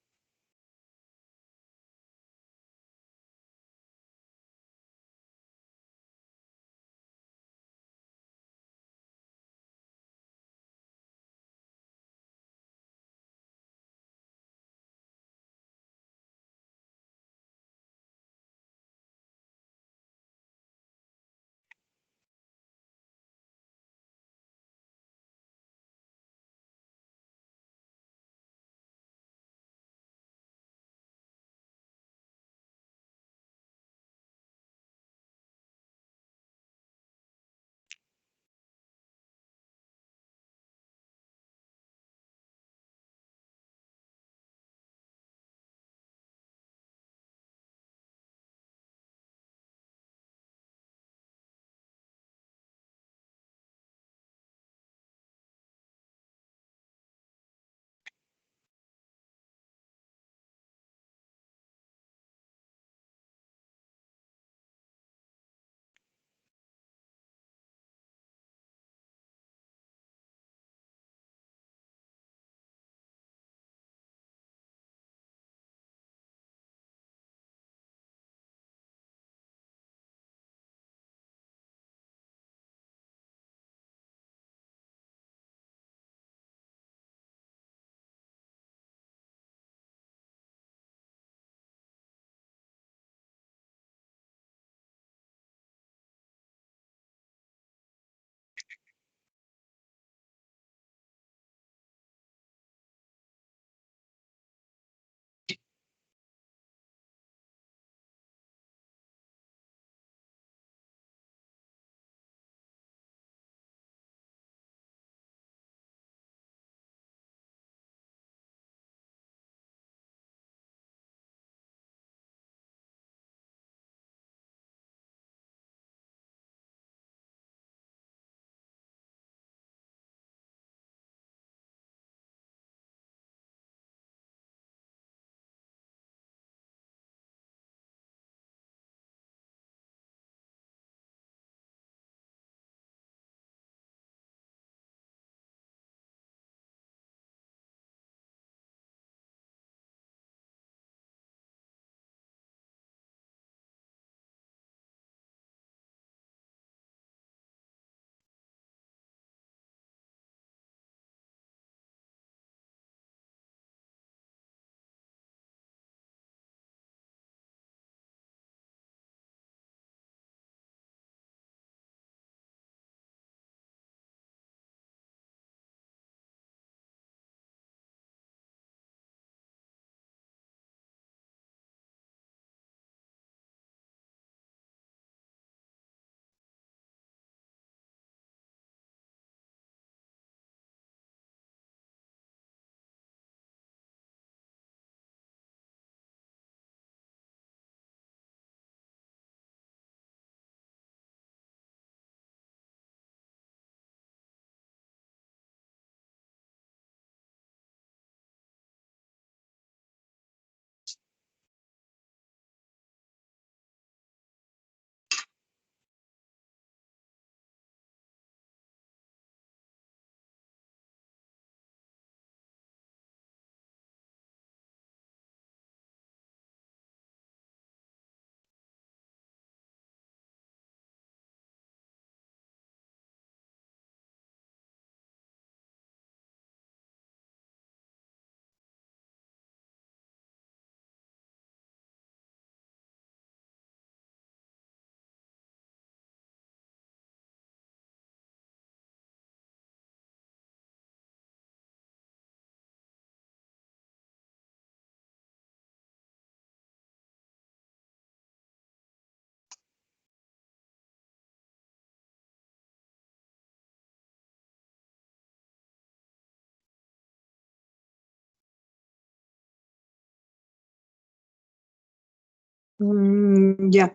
Ya.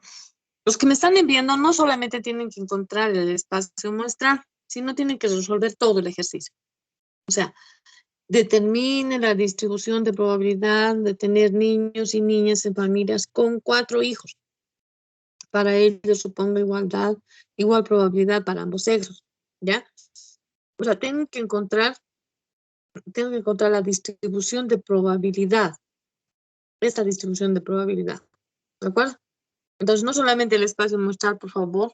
Los que me están enviando no solamente tienen que encontrar el espacio muestral, sino tienen que resolver todo el ejercicio. O sea, determine la distribución de probabilidad de tener niños y niñas en familias con 4 hijos. Para ello supongo igual probabilidad para ambos sexos, ¿ya? O sea, tengo que encontrar la distribución de probabilidad, esta distribución de probabilidad, ¿de acuerdo? Entonces, no solamente el espacio muestral, por favor.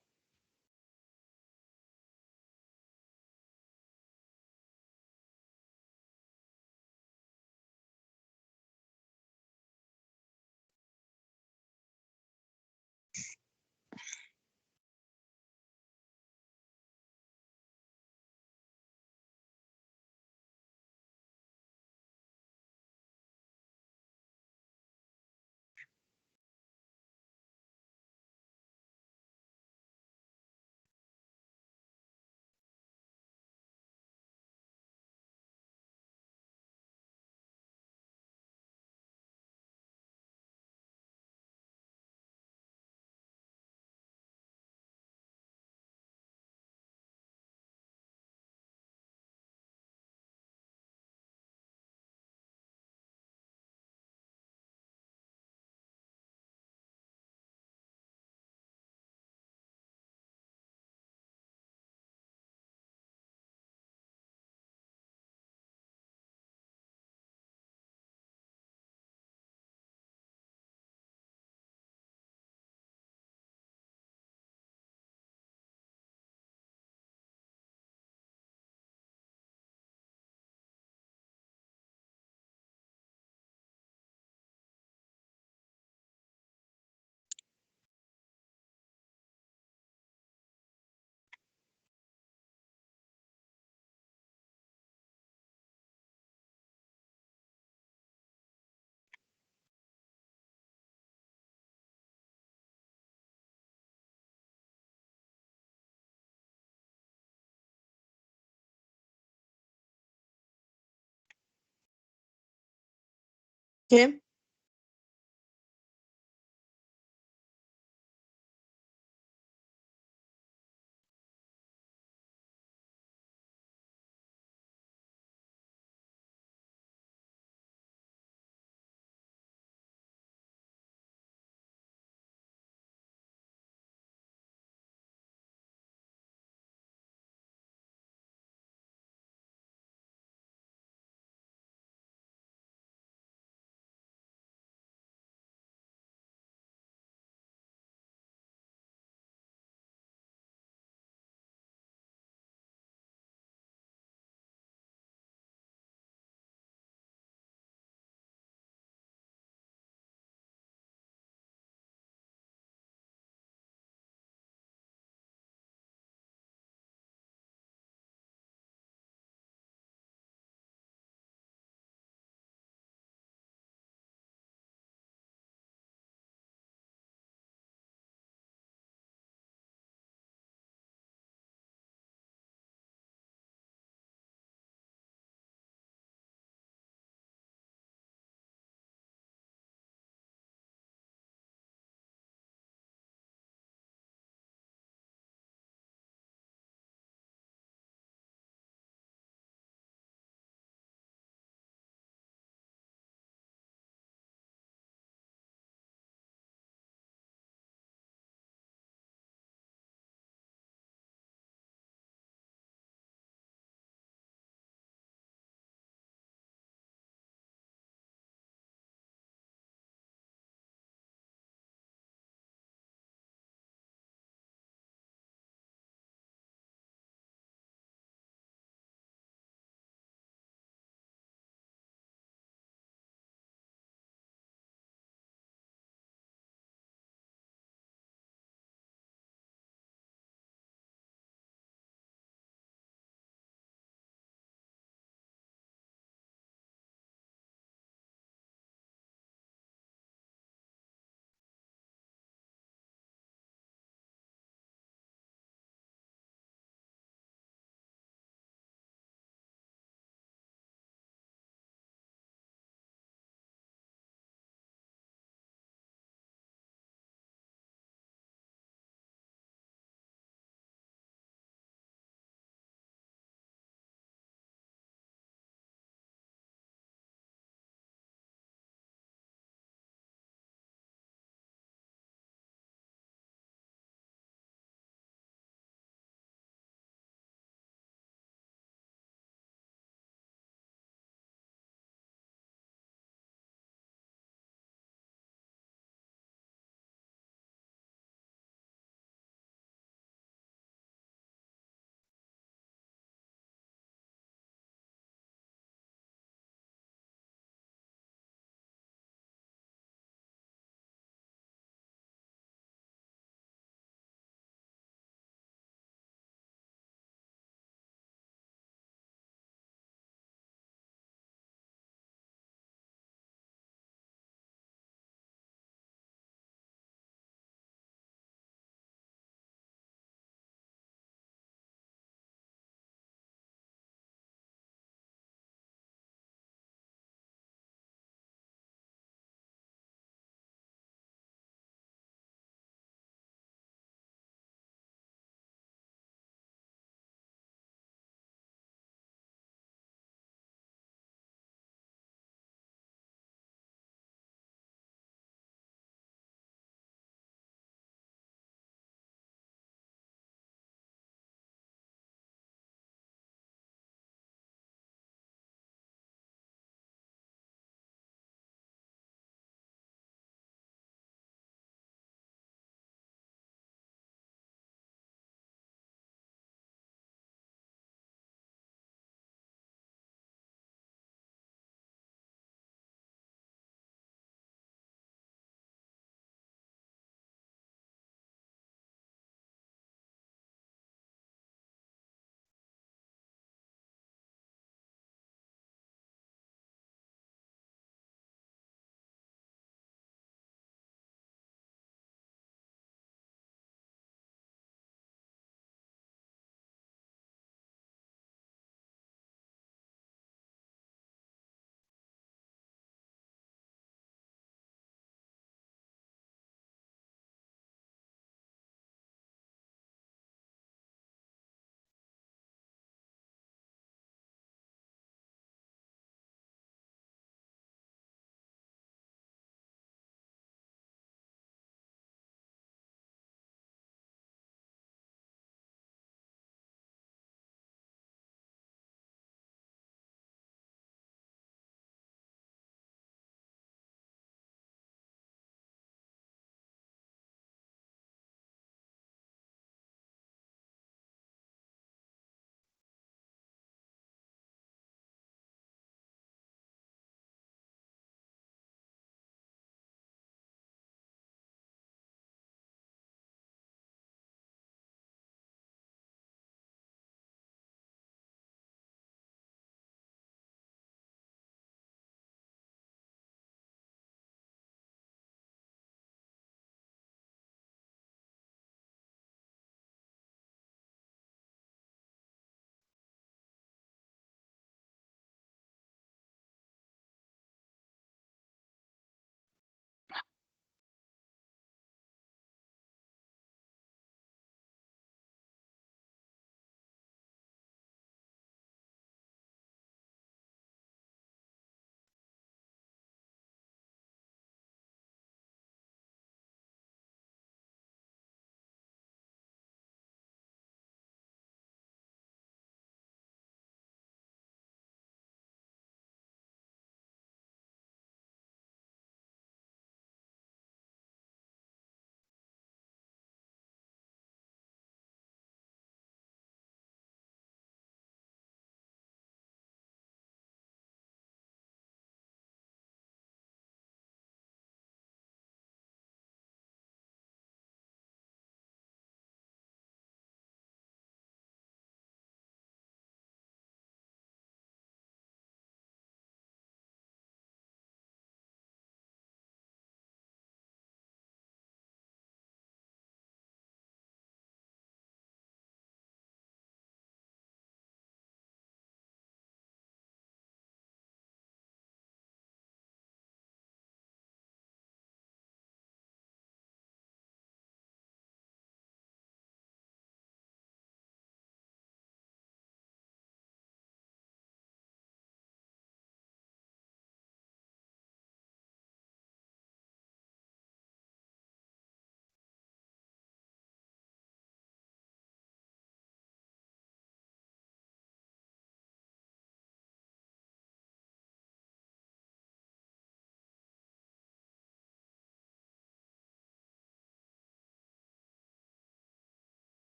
¿Qué?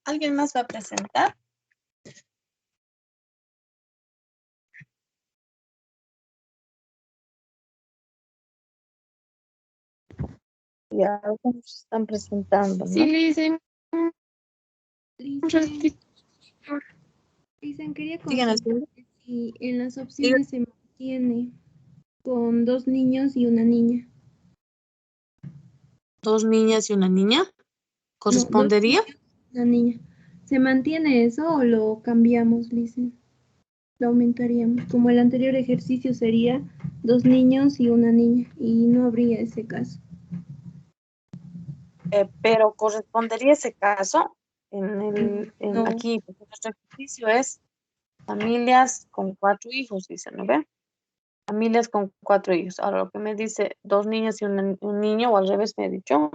¿Alguien más va a presentar? Ya, algunos están presentando, ¿no? Sí, le dicen, Listen, quería Sigan consultar haciendo. si en las opciones se mantiene con 2 niños y una niña. 2 niñas y una niña. No, 2 ¿Correspondería? niños y una niña. ¿Se mantiene eso o lo cambiamos, Listen? Lo aumentaríamos. Como el anterior ejercicio sería 2 niños y una niña, y no habría ese caso. Pero correspondería ese caso No. aquí, porque nuestro ejercicio es familias con 4 hijos, dice, ¿no ve? Familias con 4 hijos. Ahora lo que me dice 2 niñas y un niño, o al revés me ha dicho,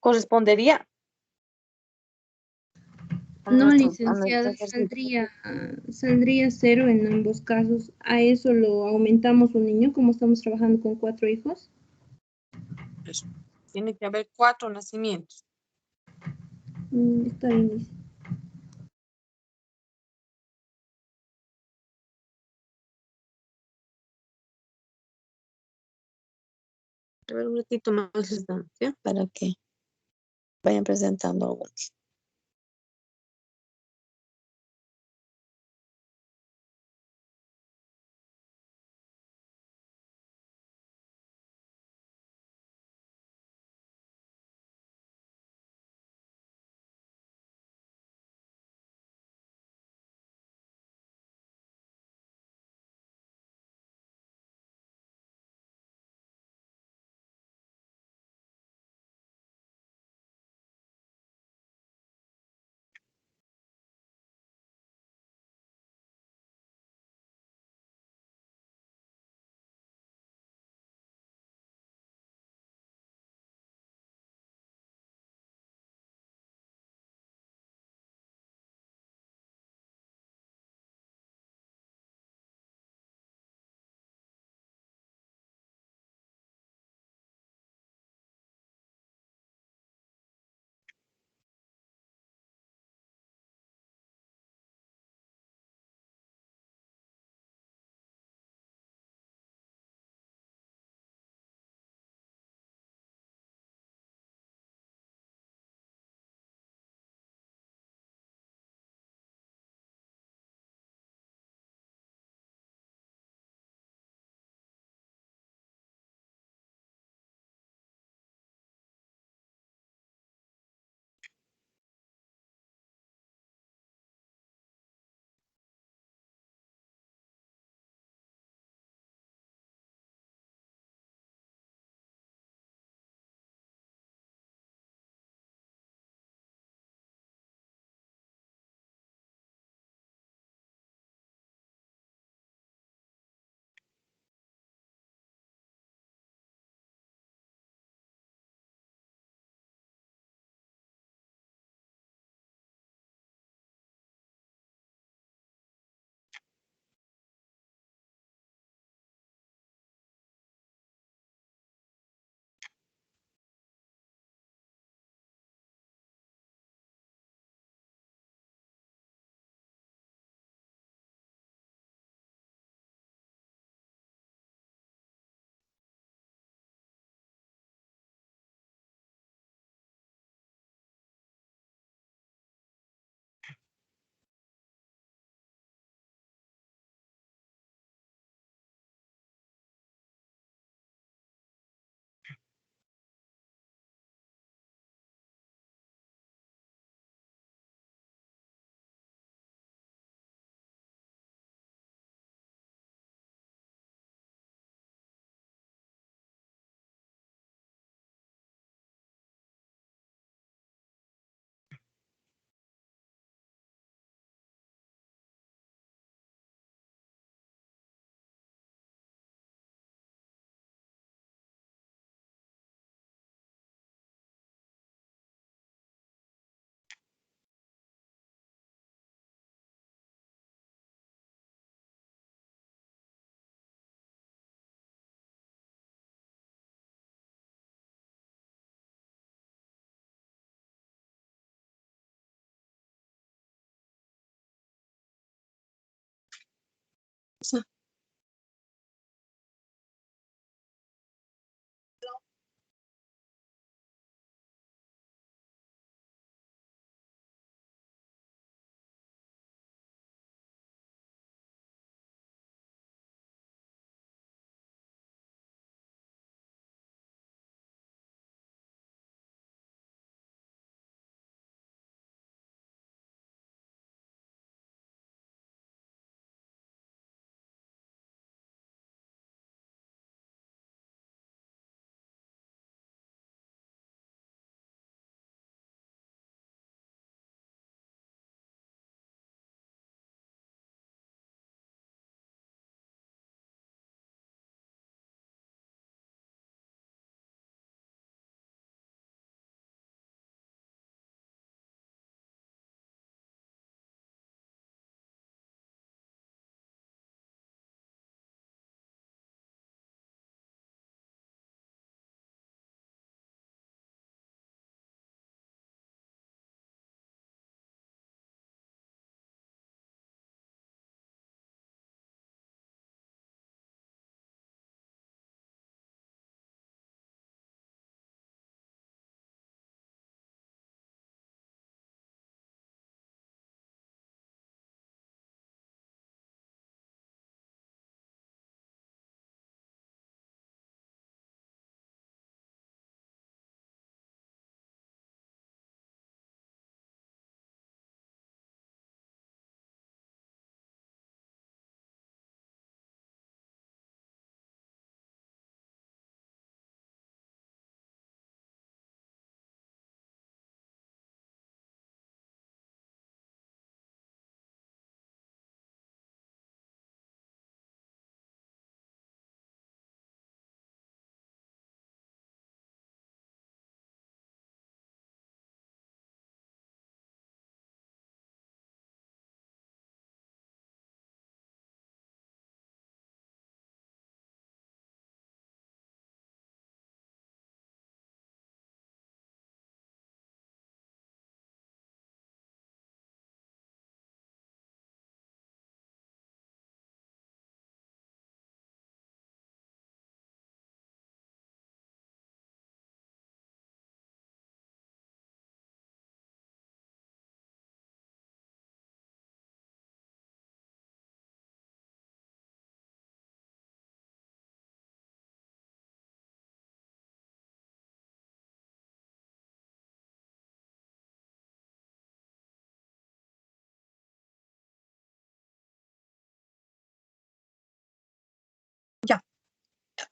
correspondería a No, nuestro licenciada, ejercicio. saldría 0 en ambos casos. A eso lo aumentamos un niño, como estamos trabajando con 4 hijos. Eso. Tiene que haber 4 nacimientos. Está bien, dice. A ver, un ratito más les damos, ¿ya? Para que vayan presentando algunos.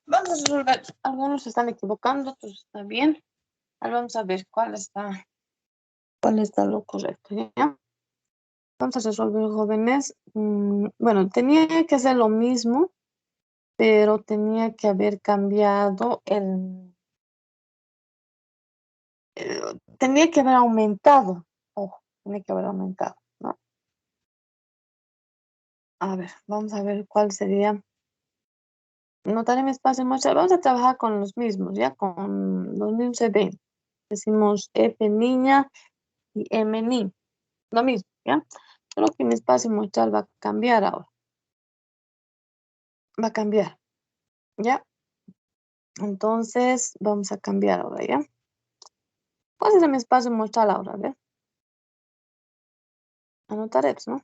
Vamos a resolver. Algunos se están equivocando, otros está bien. Ahora vamos a ver cuál está lo correcto, ¿ya? Vamos a resolver, jóvenes. Bueno, tenía que hacer lo mismo, pero tenía que haber cambiado tenía que haber aumentado. Ojo, tenía que haber aumentado, ¿no? A ver, vamos a ver cuál sería. Notaré mi espacio en muestra. Vamos a trabajar con los mismos, ¿ya? Con los mismos se ven. Decimos F niña y M niño. Lo mismo, ¿ya? Solo que mi espacio muestral va a cambiar ahora. Va a cambiar, ¿ya? Entonces, vamos a cambiar ahora, ¿ya? ¿Cuál es mi espacio muestral ahora? A ver. Anotaré, ¿no?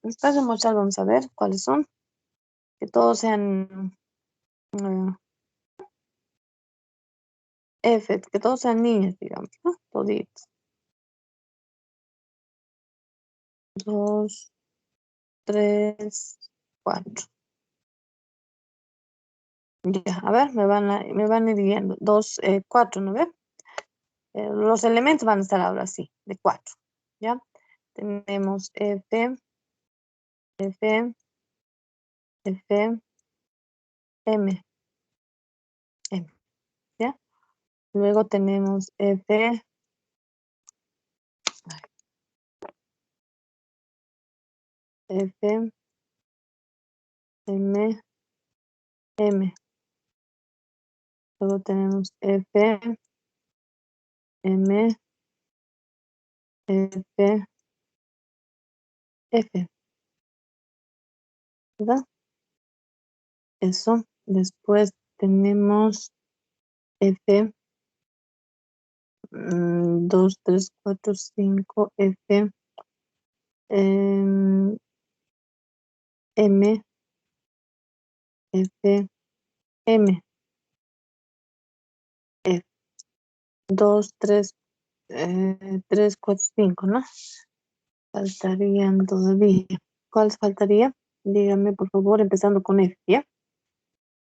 Espacio muestral, vamos a ver cuáles son. Que todos sean F, que todos sean niños, digamos, ¿no? Toditos. 2, 3, 4. Ya, a ver, me van a ir guiando. 2, 4, ¿no ve? Los elementos van a estar ahora así, de 4. ¿Ya? Tenemos F, F, F, M, M. ¿Ya? Luego tenemos F, F, M, M. Luego tenemos F, M, F, F. ¿Verdad? Eso. Después tenemos F, 2, 3, 4, 5, F, M, F, M, F. 2, 3, 3, 4, 5, ¿no? Faltarían todavía. ¿Cuáles faltaría? Dígame, por favor, empezando con F, ¿ya?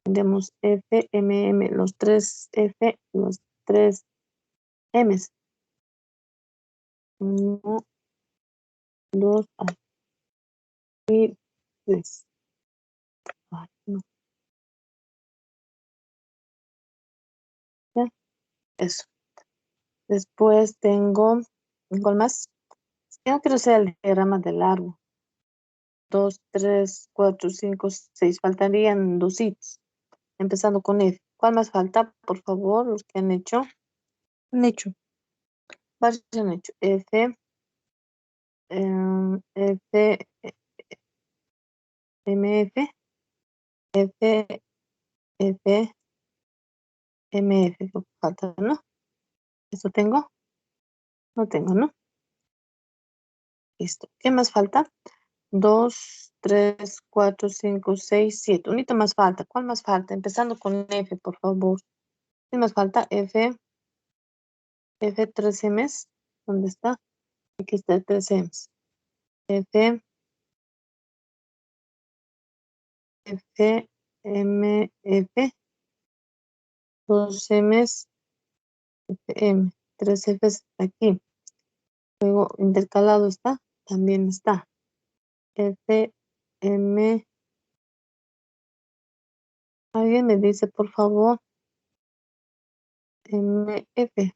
Tenemos F, M, M, los 3 F, los 3 M's. 1, 2, y 3. Ay, no. ¿Ya? Eso. Después tengo, ¿cuál más? Yo no quiero hacer el diagrama del árbol. 2, 3, 4, 5, 6. Faltarían 2 hits. Empezando con F. ¿Cuál más falta? Por favor, los que han hecho. Han hecho. Varios han hecho. F, F, MF, F, F, MF. Lo que falta, ¿no? ¿Esto tengo? No tengo, ¿no? Listo. ¿Qué más falta? 2, 3, 4, 5, 6, 7. Un hito más falta. ¿Cuál más falta? Empezando con F, por favor. ¿Qué más falta? F, F, 3 M's. ¿Dónde está? Aquí está 3 M's. F, F, M, F. 2 M's, F, M. 3 F's aquí. Luego, intercalado está. También está. F, M. ¿Alguien me dice, por favor? M, F.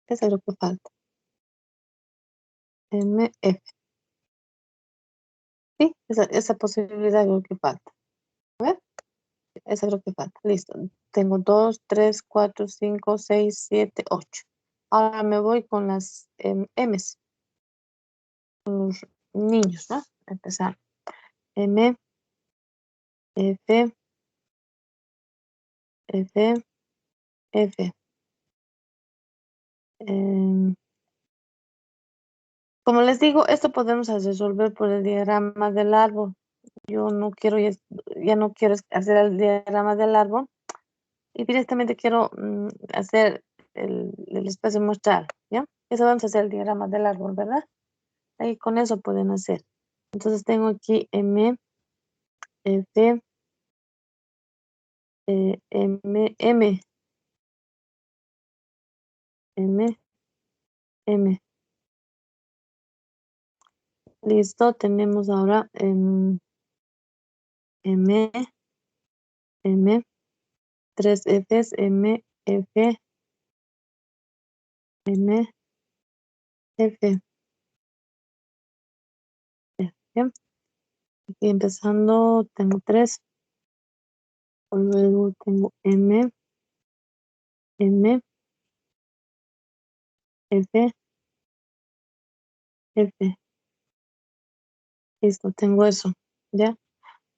Eso es lo que falta. M, F. Sí, esa posibilidad es lo que falta. A ver, esa es lo que falta. Listo. Tengo 2, 3, 4, 5, 6, 7, 8. Ahora me voy con las M's. Con los niños, ¿no? A empezar. M, F, F, F. Como les digo, esto podemos resolver por el diagrama del árbol. Yo no quiero, ya no quiero hacer el diagrama del árbol. Y directamente quiero hacer el espacio muestral, ¿ya? Eso vamos a hacer el diagrama del árbol, ¿verdad? Ahí con eso pueden hacer. Entonces tengo aquí M, F, M. Listo, tenemos ahora M, 3 Fs, M, F, M, F. Bien. Aquí empezando, tengo 3. Luego tengo M, F, F. Listo, tengo eso. ¿Ya?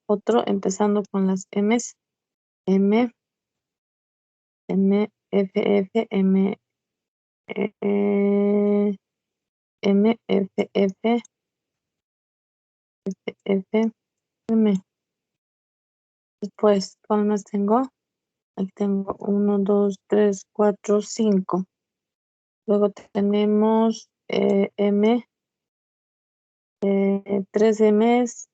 Otro, empezando con las M's. M, F, F, M, M, F, F, F, M. Después, ¿cuál más tengo? Aquí tengo 1, 2, 3, 4, 5. Luego tenemos M, 3 M's,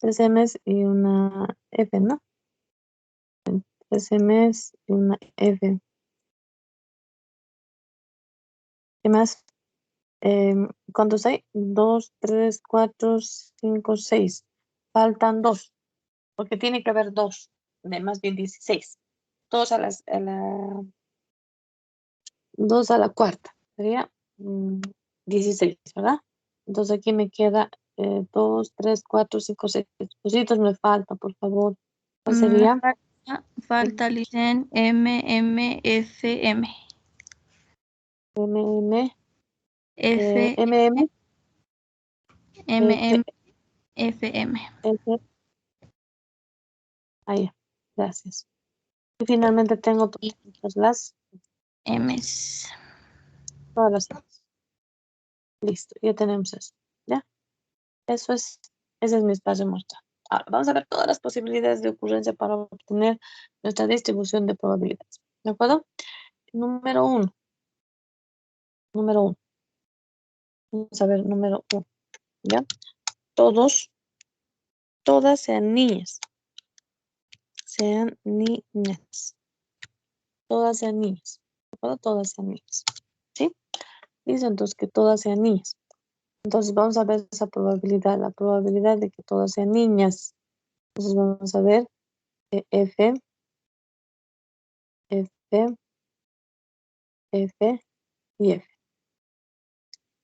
3 M's y una F, ¿no? 3 M's y una F. ¿Qué más? ¿Cuántos hay? 2, 3, 4, 5, 6. Faltan 2, porque tiene que haber 2, más bien 16. 2 2 a la cuarta. Sería 16, ¿verdad? Entonces aquí me queda 2, 3, 4, 5, 6. Cositos me falta, por favor. ¿Cuál sería? Falta, Licen, MMFM. MM, F, MM, MM, FM. F. Ahí, gracias. Y finalmente tengo todas M's. las M's. Listo, ya tenemos eso. ¿Ya? Ese es mi espacio muestral. Ahora, vamos a ver todas las posibilidades de ocurrencia para obtener nuestra distribución de probabilidades. ¿De acuerdo? Número 1. Vamos a ver, número 1. ¿Ya? Todas sean niñas. Todas sean niñas. ¿De acuerdo? Todas sean niñas. ¿Sí? Dice entonces que todas sean niñas. Entonces vamos a ver esa probabilidad, la probabilidad de que todas sean niñas. Entonces vamos a ver F, F y F.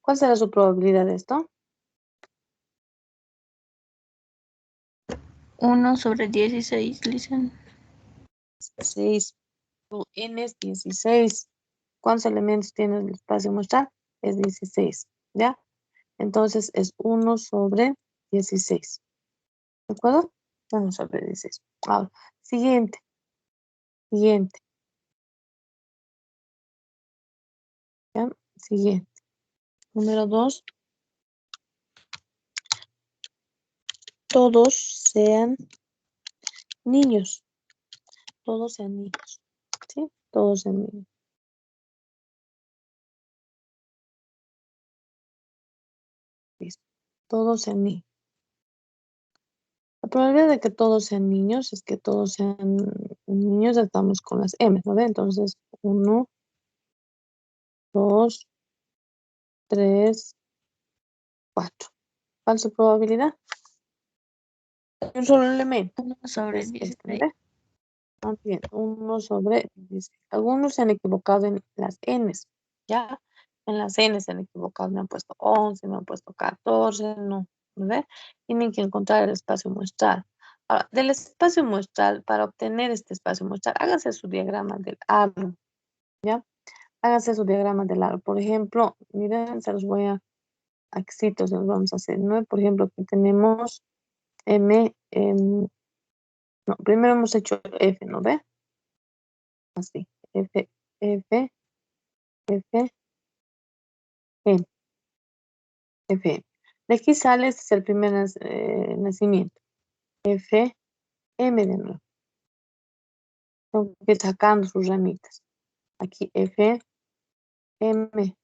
¿Cuál será su probabilidad de esto? 1/16, Licen. 6. N es 16. ¿Cuántos elementos tiene el espacio muestral? Es 16. ¿Ya? Entonces es 1/16. ¿De acuerdo? 1/16. Ahora, siguiente. ¿Ya? Siguiente. Número 2. Todos sean niños. Todos sean niños. ¿Sí? Todos sean niños. Listo. Todos sean niños. La probabilidad de que todos sean niños es que todos sean niños, estamos con las M, ¿no ve? Entonces, 1, 2, 3, 4. ¿Cuál es su probabilidad? Un solo elemento. 1/16. ¿No ve? Bien, 1/16. Algunos se han equivocado en las N's, ¿ya? En las N se han equivocado, me han puesto 11, me han puesto 14, no, ¿no ve? Tienen que encontrar el espacio muestral. Ahora, del espacio muestral, para obtener este espacio muestral, háganse su diagrama del árbol, ¿ya? Háganse su diagrama del árbol. Por ejemplo, miren, se los voy a, aquí los vamos a hacer, ¿no? Por ejemplo, aquí tenemos M, no, primero hemos hecho F, ¿no ve? Así, F, F, F, N, F. De aquí sale, este es el primer nacimiento. F, M de nuevo. Tengo que ir sacando sus ramitas. Aquí F, M,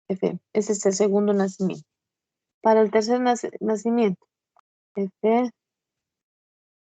F. Ese es el segundo nacimiento. Para el tercer nacimiento, F,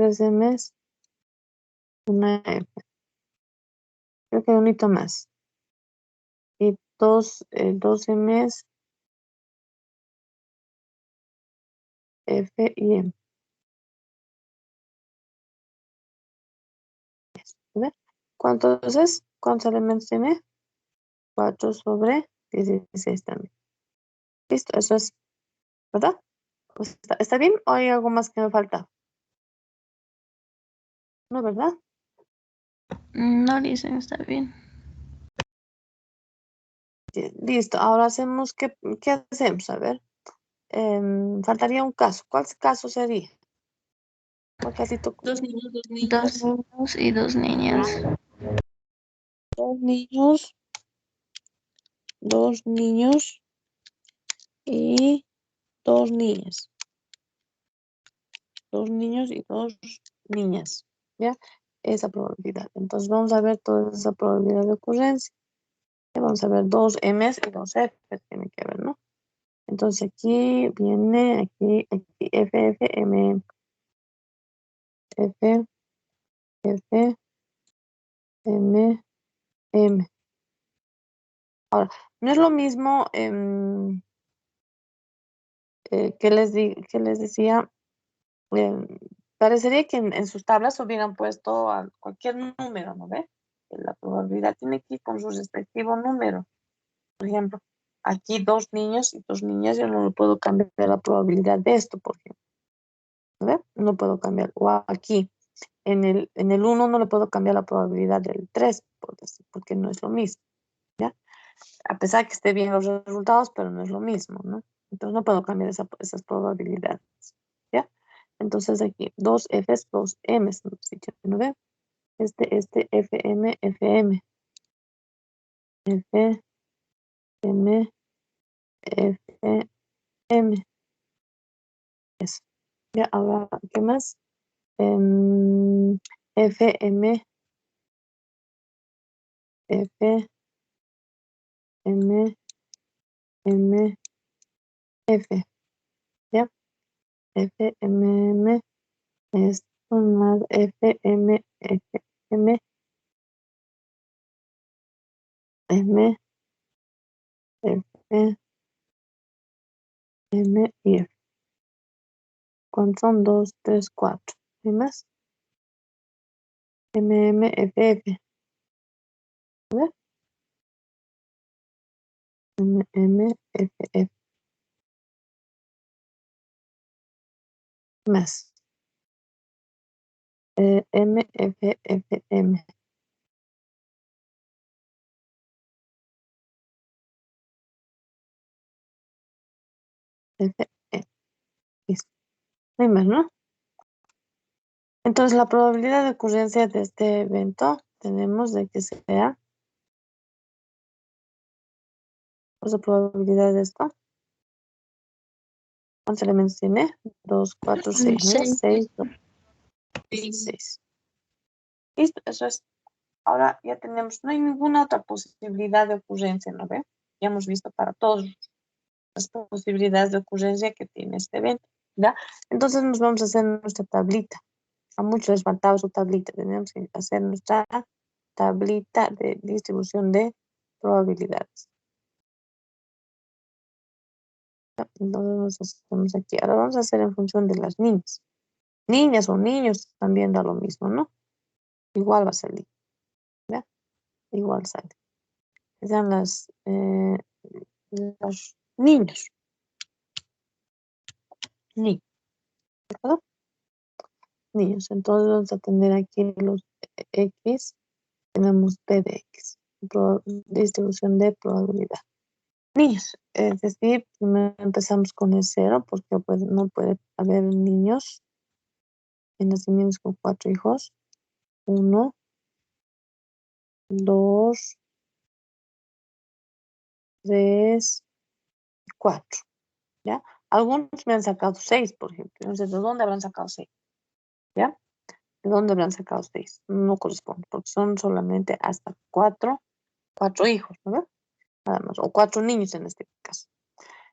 3 M's, una F. Creo que hay un hito más. Y 2 M's, F y M. ¿Ve? ¿Cuántos es? ¿Cuántos elementos tiene? 4 sobre 16 también. Listo, eso es, ¿verdad? Pues ¿está bien o hay algo más que me falta? No, ¿verdad? No, Lisa, está bien. Sí, listo, ahora hacemos, ¿qué hacemos? A ver, faltaría un caso. ¿Cuál caso sería? ¿Cuál casito? 2 niños, 2 2 niñas. niños y 2 niñas. 2 niños, 2 niños y 2 niñas. 2 niños y 2 niñas, ¿ya? Esa probabilidad. Entonces vamos a ver toda esa probabilidad de ocurrencia. Vamos a ver 2 M's y 2 F, tiene que ver, ¿no? Entonces aquí viene, aquí, F, F, M, F, F, M, M. Ahora, no es lo mismo que les decía, parecería que en sus tablas hubieran puesto a cualquier número, ¿no ve? La probabilidad tiene que ir con su respectivo número. Por ejemplo, aquí 2 niños y 2 niñas, yo no le puedo cambiar la probabilidad de esto, por ejemplo. ¿No ve? No puedo cambiar. O aquí, en el 1 no le puedo cambiar la probabilidad del 3, por decir, porque no es lo mismo, ¿ya? A pesar que esté bien los resultados, pero no es lo mismo, ¿no? Entonces no puedo cambiar esas probabilidades, ¿ya? Entonces aquí, 2 F's, 2 M's, ¿no ve? FM, FM, F, M, F, M. Eso. Ya, ahora, ¿qué más? F, M, F, M, M, F. ¿Ya? F, M, M, es más F, M, F, M, M, F, M y F. ¿Cuántos son? 2, 3, 4. ¿Hay más? M, M, F, F. A ver. M, M, F, F. Más. M, F, F, M. F, E. Listo. No hay más, ¿no? Entonces, la probabilidad de ocurrencia de este evento tenemos de que sea, pues la probabilidad de esto. ¿Cuántos elementos tiene? 2, 4, 6, ¿no? 6. 6, 2, 6. Listo, eso es. Ahora ya tenemos, no hay ninguna otra posibilidad de ocurrencia, ¿no ve? Ya hemos visto para todas las posibilidades de ocurrencia que tiene este evento, ¿ya? Entonces nos vamos a hacer nuestra tablita. A muchos les faltaba su tablita. Tenemos que hacer nuestra tablita de distribución de probabilidades. Entonces nos hacemos aquí. Ahora vamos a hacer en función de las niñas. Niñas o niños también da lo mismo, ¿no? Igual va a salir. ¿Ya? Igual sale. Sean los niños. Niños. ¿De acuerdo? Niños. Entonces vamos a tener aquí los X. Tenemos P de X. Distribución de probabilidad. Niños, es decir, primero empezamos con el 0 porque pues, no puede haber niños en nacimientos con 4 hijos. 1, 2, 3, 4. ¿Ya? Algunos me han sacado 6, por ejemplo. Entonces, ¿de dónde habrán sacado 6? ¿Ya? ¿De dónde habrán sacado 6? No corresponde, porque son solamente hasta 4 hijos, ¿no? Nada más, o 4 niños en este caso.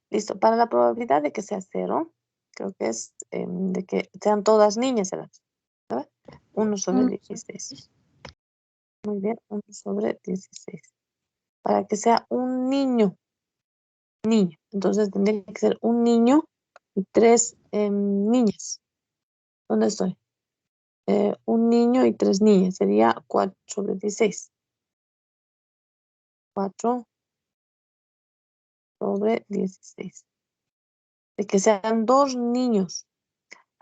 Listo, para la probabilidad de que sea 0, creo que es de que sean todas niñas, ¿verdad? A ver, 1 sobre 16. Muy bien, 1 sobre 16. Para que sea un niño. Niño. Entonces tendría que ser un niño y 3 niñas. ¿Dónde estoy? Un niño y 3 niñas. Sería 4 sobre 16. 4 sobre 16. De que sean 2 niños.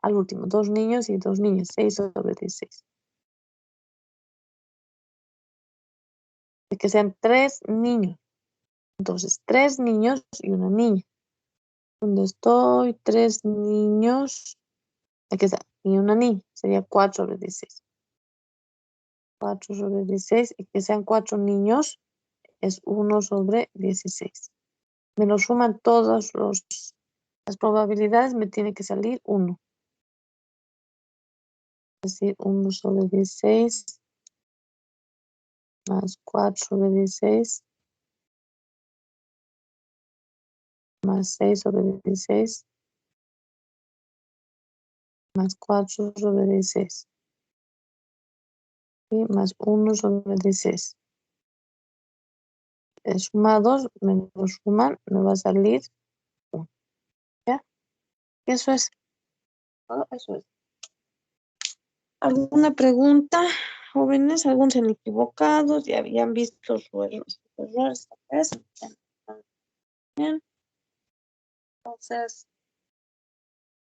Al último, 2 niños y 2 niñas. 6 sobre 16. De que sean 3 niños. Entonces, 3 niños y una niña. ¿Dónde estoy? 3 niños. Aquí está. Y una niña. Sería 4 sobre 16. 4 sobre 16. Y que sean 4 niños es 1 sobre 16. Me lo suman todas las probabilidades. Me tiene que salir 1. Es decir, 1 sobre 16 más 4 sobre 16 más 6 sobre 16 más 4 sobre 16 y más 1 sobre 16. Sumados, me lo suman, me va a salir 1. ¿Ya? Eso es. Todo eso es. ¿Alguna pregunta, jóvenes? ¿Algunos se han equivocado? ¿Ya habían visto sus errores? Bien. Entonces,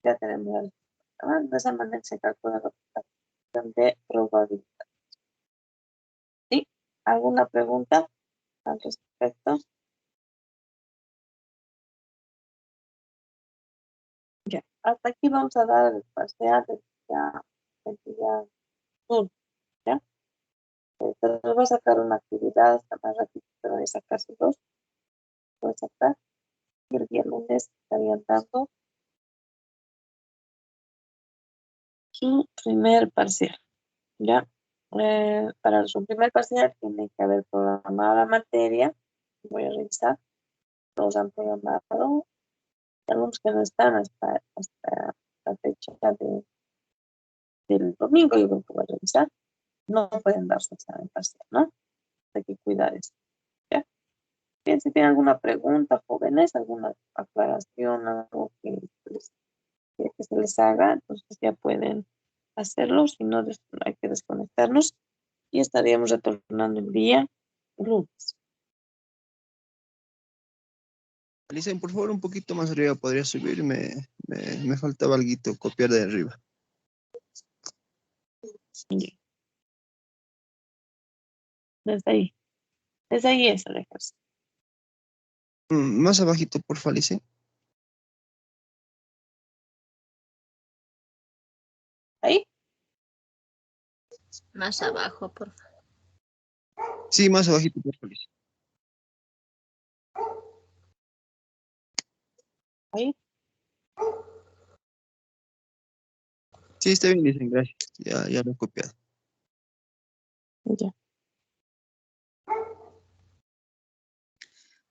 ya tenemos el resultado. De esa manera se calcula la proporción de probabilidad. ¿Sí? ¿Alguna pregunta al respecto? Ya. Hasta aquí vamos a dar el parcial del día 1. ¿Ya? Pero voy a sacar una actividad hasta más rápido, pero voy a sacarse 2. Voy a sacar. Y el día lunes estarían dando su primer parcial. ¿Ya? Para su primer parcial tiene que haber programado la materia. Voy a revisar. Todos han programado. Algunos que no están hasta la fecha del domingo, yo creo que voy a revisar. No pueden dar su examen parcial, ¿no? Hay que cuidar eso. ¿Ya? Bien, si tienen alguna pregunta, jóvenes, alguna aclaración, algo que se les haga, entonces ya pueden hacerlo. Si no, hay que desconectarnos y estaríamos retornando el día lunes. Alicen, por favor, un poquito más arriba, podría subir, me faltaba algo, copiar de arriba. Sí. Desde ahí es el ejercicio. Más abajito, por favor, Alicen. Ahí. Más abajo, por favor. Sí, más abajito, por favor, Alicen. Ahí. Sí, está bien, dicen, gracias. Ya lo he copiado. Ya.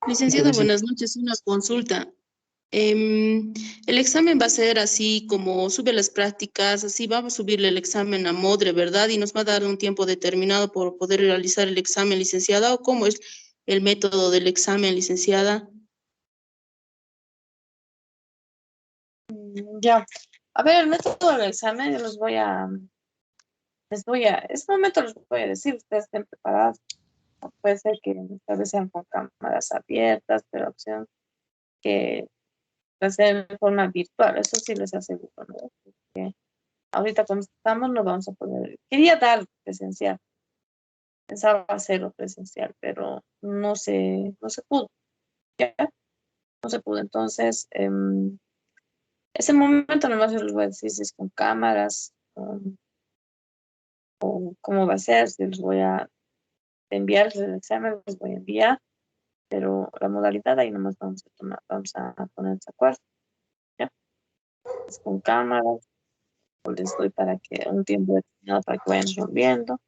Licenciado, buenas noches. Una consulta. El examen va a ser así como sube las prácticas, así vamos a subirle el examen a Modre, ¿verdad? Y nos va a dar un tiempo determinado por poder realizar el examen, licenciada, ¿o cómo es el método del examen, licenciada? Ya. A ver, el método del examen, yo este momento les voy a decir, ustedes estén preparados. Puede ser que tal vez sean con cámaras abiertas, pero opción que va a ser de forma virtual, eso sí les aseguro, ¿no? Porque ahorita como estamos no vamos a poder. Quería dar presencial, pensaba hacerlo presencial, pero no se pudo, ¿ya? No se pudo. Entonces, ese momento nomás yo les voy a decir si es con cámaras o cómo va a ser, si les voy a enviar el examen, les voy a enviar, pero la modalidad ahí nomás vamos a poner de acuerdo, ¿ya? Es con cámaras, o les doy para que un tiempo determinado para que vayan resolviendo,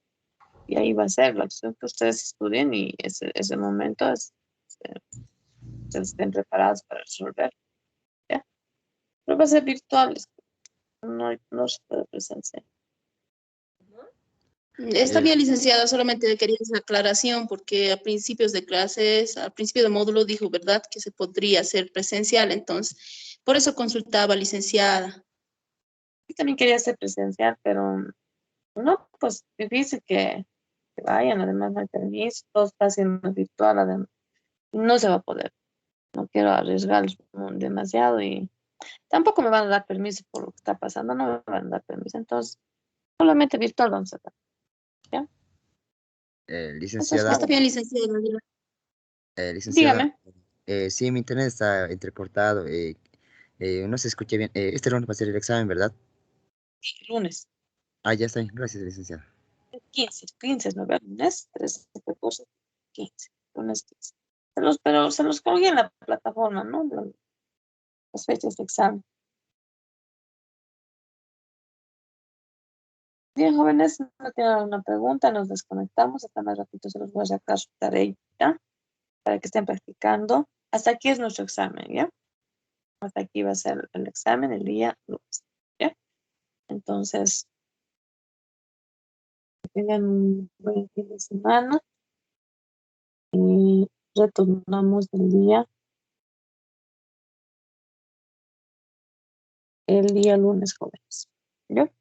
y ahí va a ser la opción que ustedes estudien y ese momento ustedes estén preparados para resolver, ¿ya? Pero va a ser virtual, no se puede presencial. Está Eh, bien, licenciada, solamente quería esa aclaración porque a principios de clases, al principio del módulo dijo, ¿verdad?, que se podría hacer presencial, entonces, por eso consultaba, licenciada. Yo también quería ser presencial, pero no, pues difícil que vayan, además no hay permiso, todo está haciendo virtual, además, no se va a poder. No quiero arriesgar demasiado y tampoco me van a dar permiso por lo que está pasando, no me van a dar permiso, entonces solamente virtual vamos a dar, ¿ya? Entonces, licenciada, Está bien, licenciada. licenciada, dígame, sí, mi internet está entrecortado. No se escucha bien. Este lunes va a ser el examen, ¿verdad? lunes, Ah, ya está bien. Gracias, licenciada. 15 ¿no? Lunes, 13, 14, 15, lunes 15. Pero se los colgué en la plataforma, ¿no? Las fechas de examen. Bien, jóvenes, no tienen alguna pregunta, nos desconectamos, hasta más ratito se los voy a sacar su tarea, para que estén practicando. Hasta aquí es nuestro examen, ¿ya? Hasta aquí va a ser el examen el día lunes, ¿ya? Entonces, que tengan un buen fin de semana y retornamos el día lunes, jóvenes, ¿ya?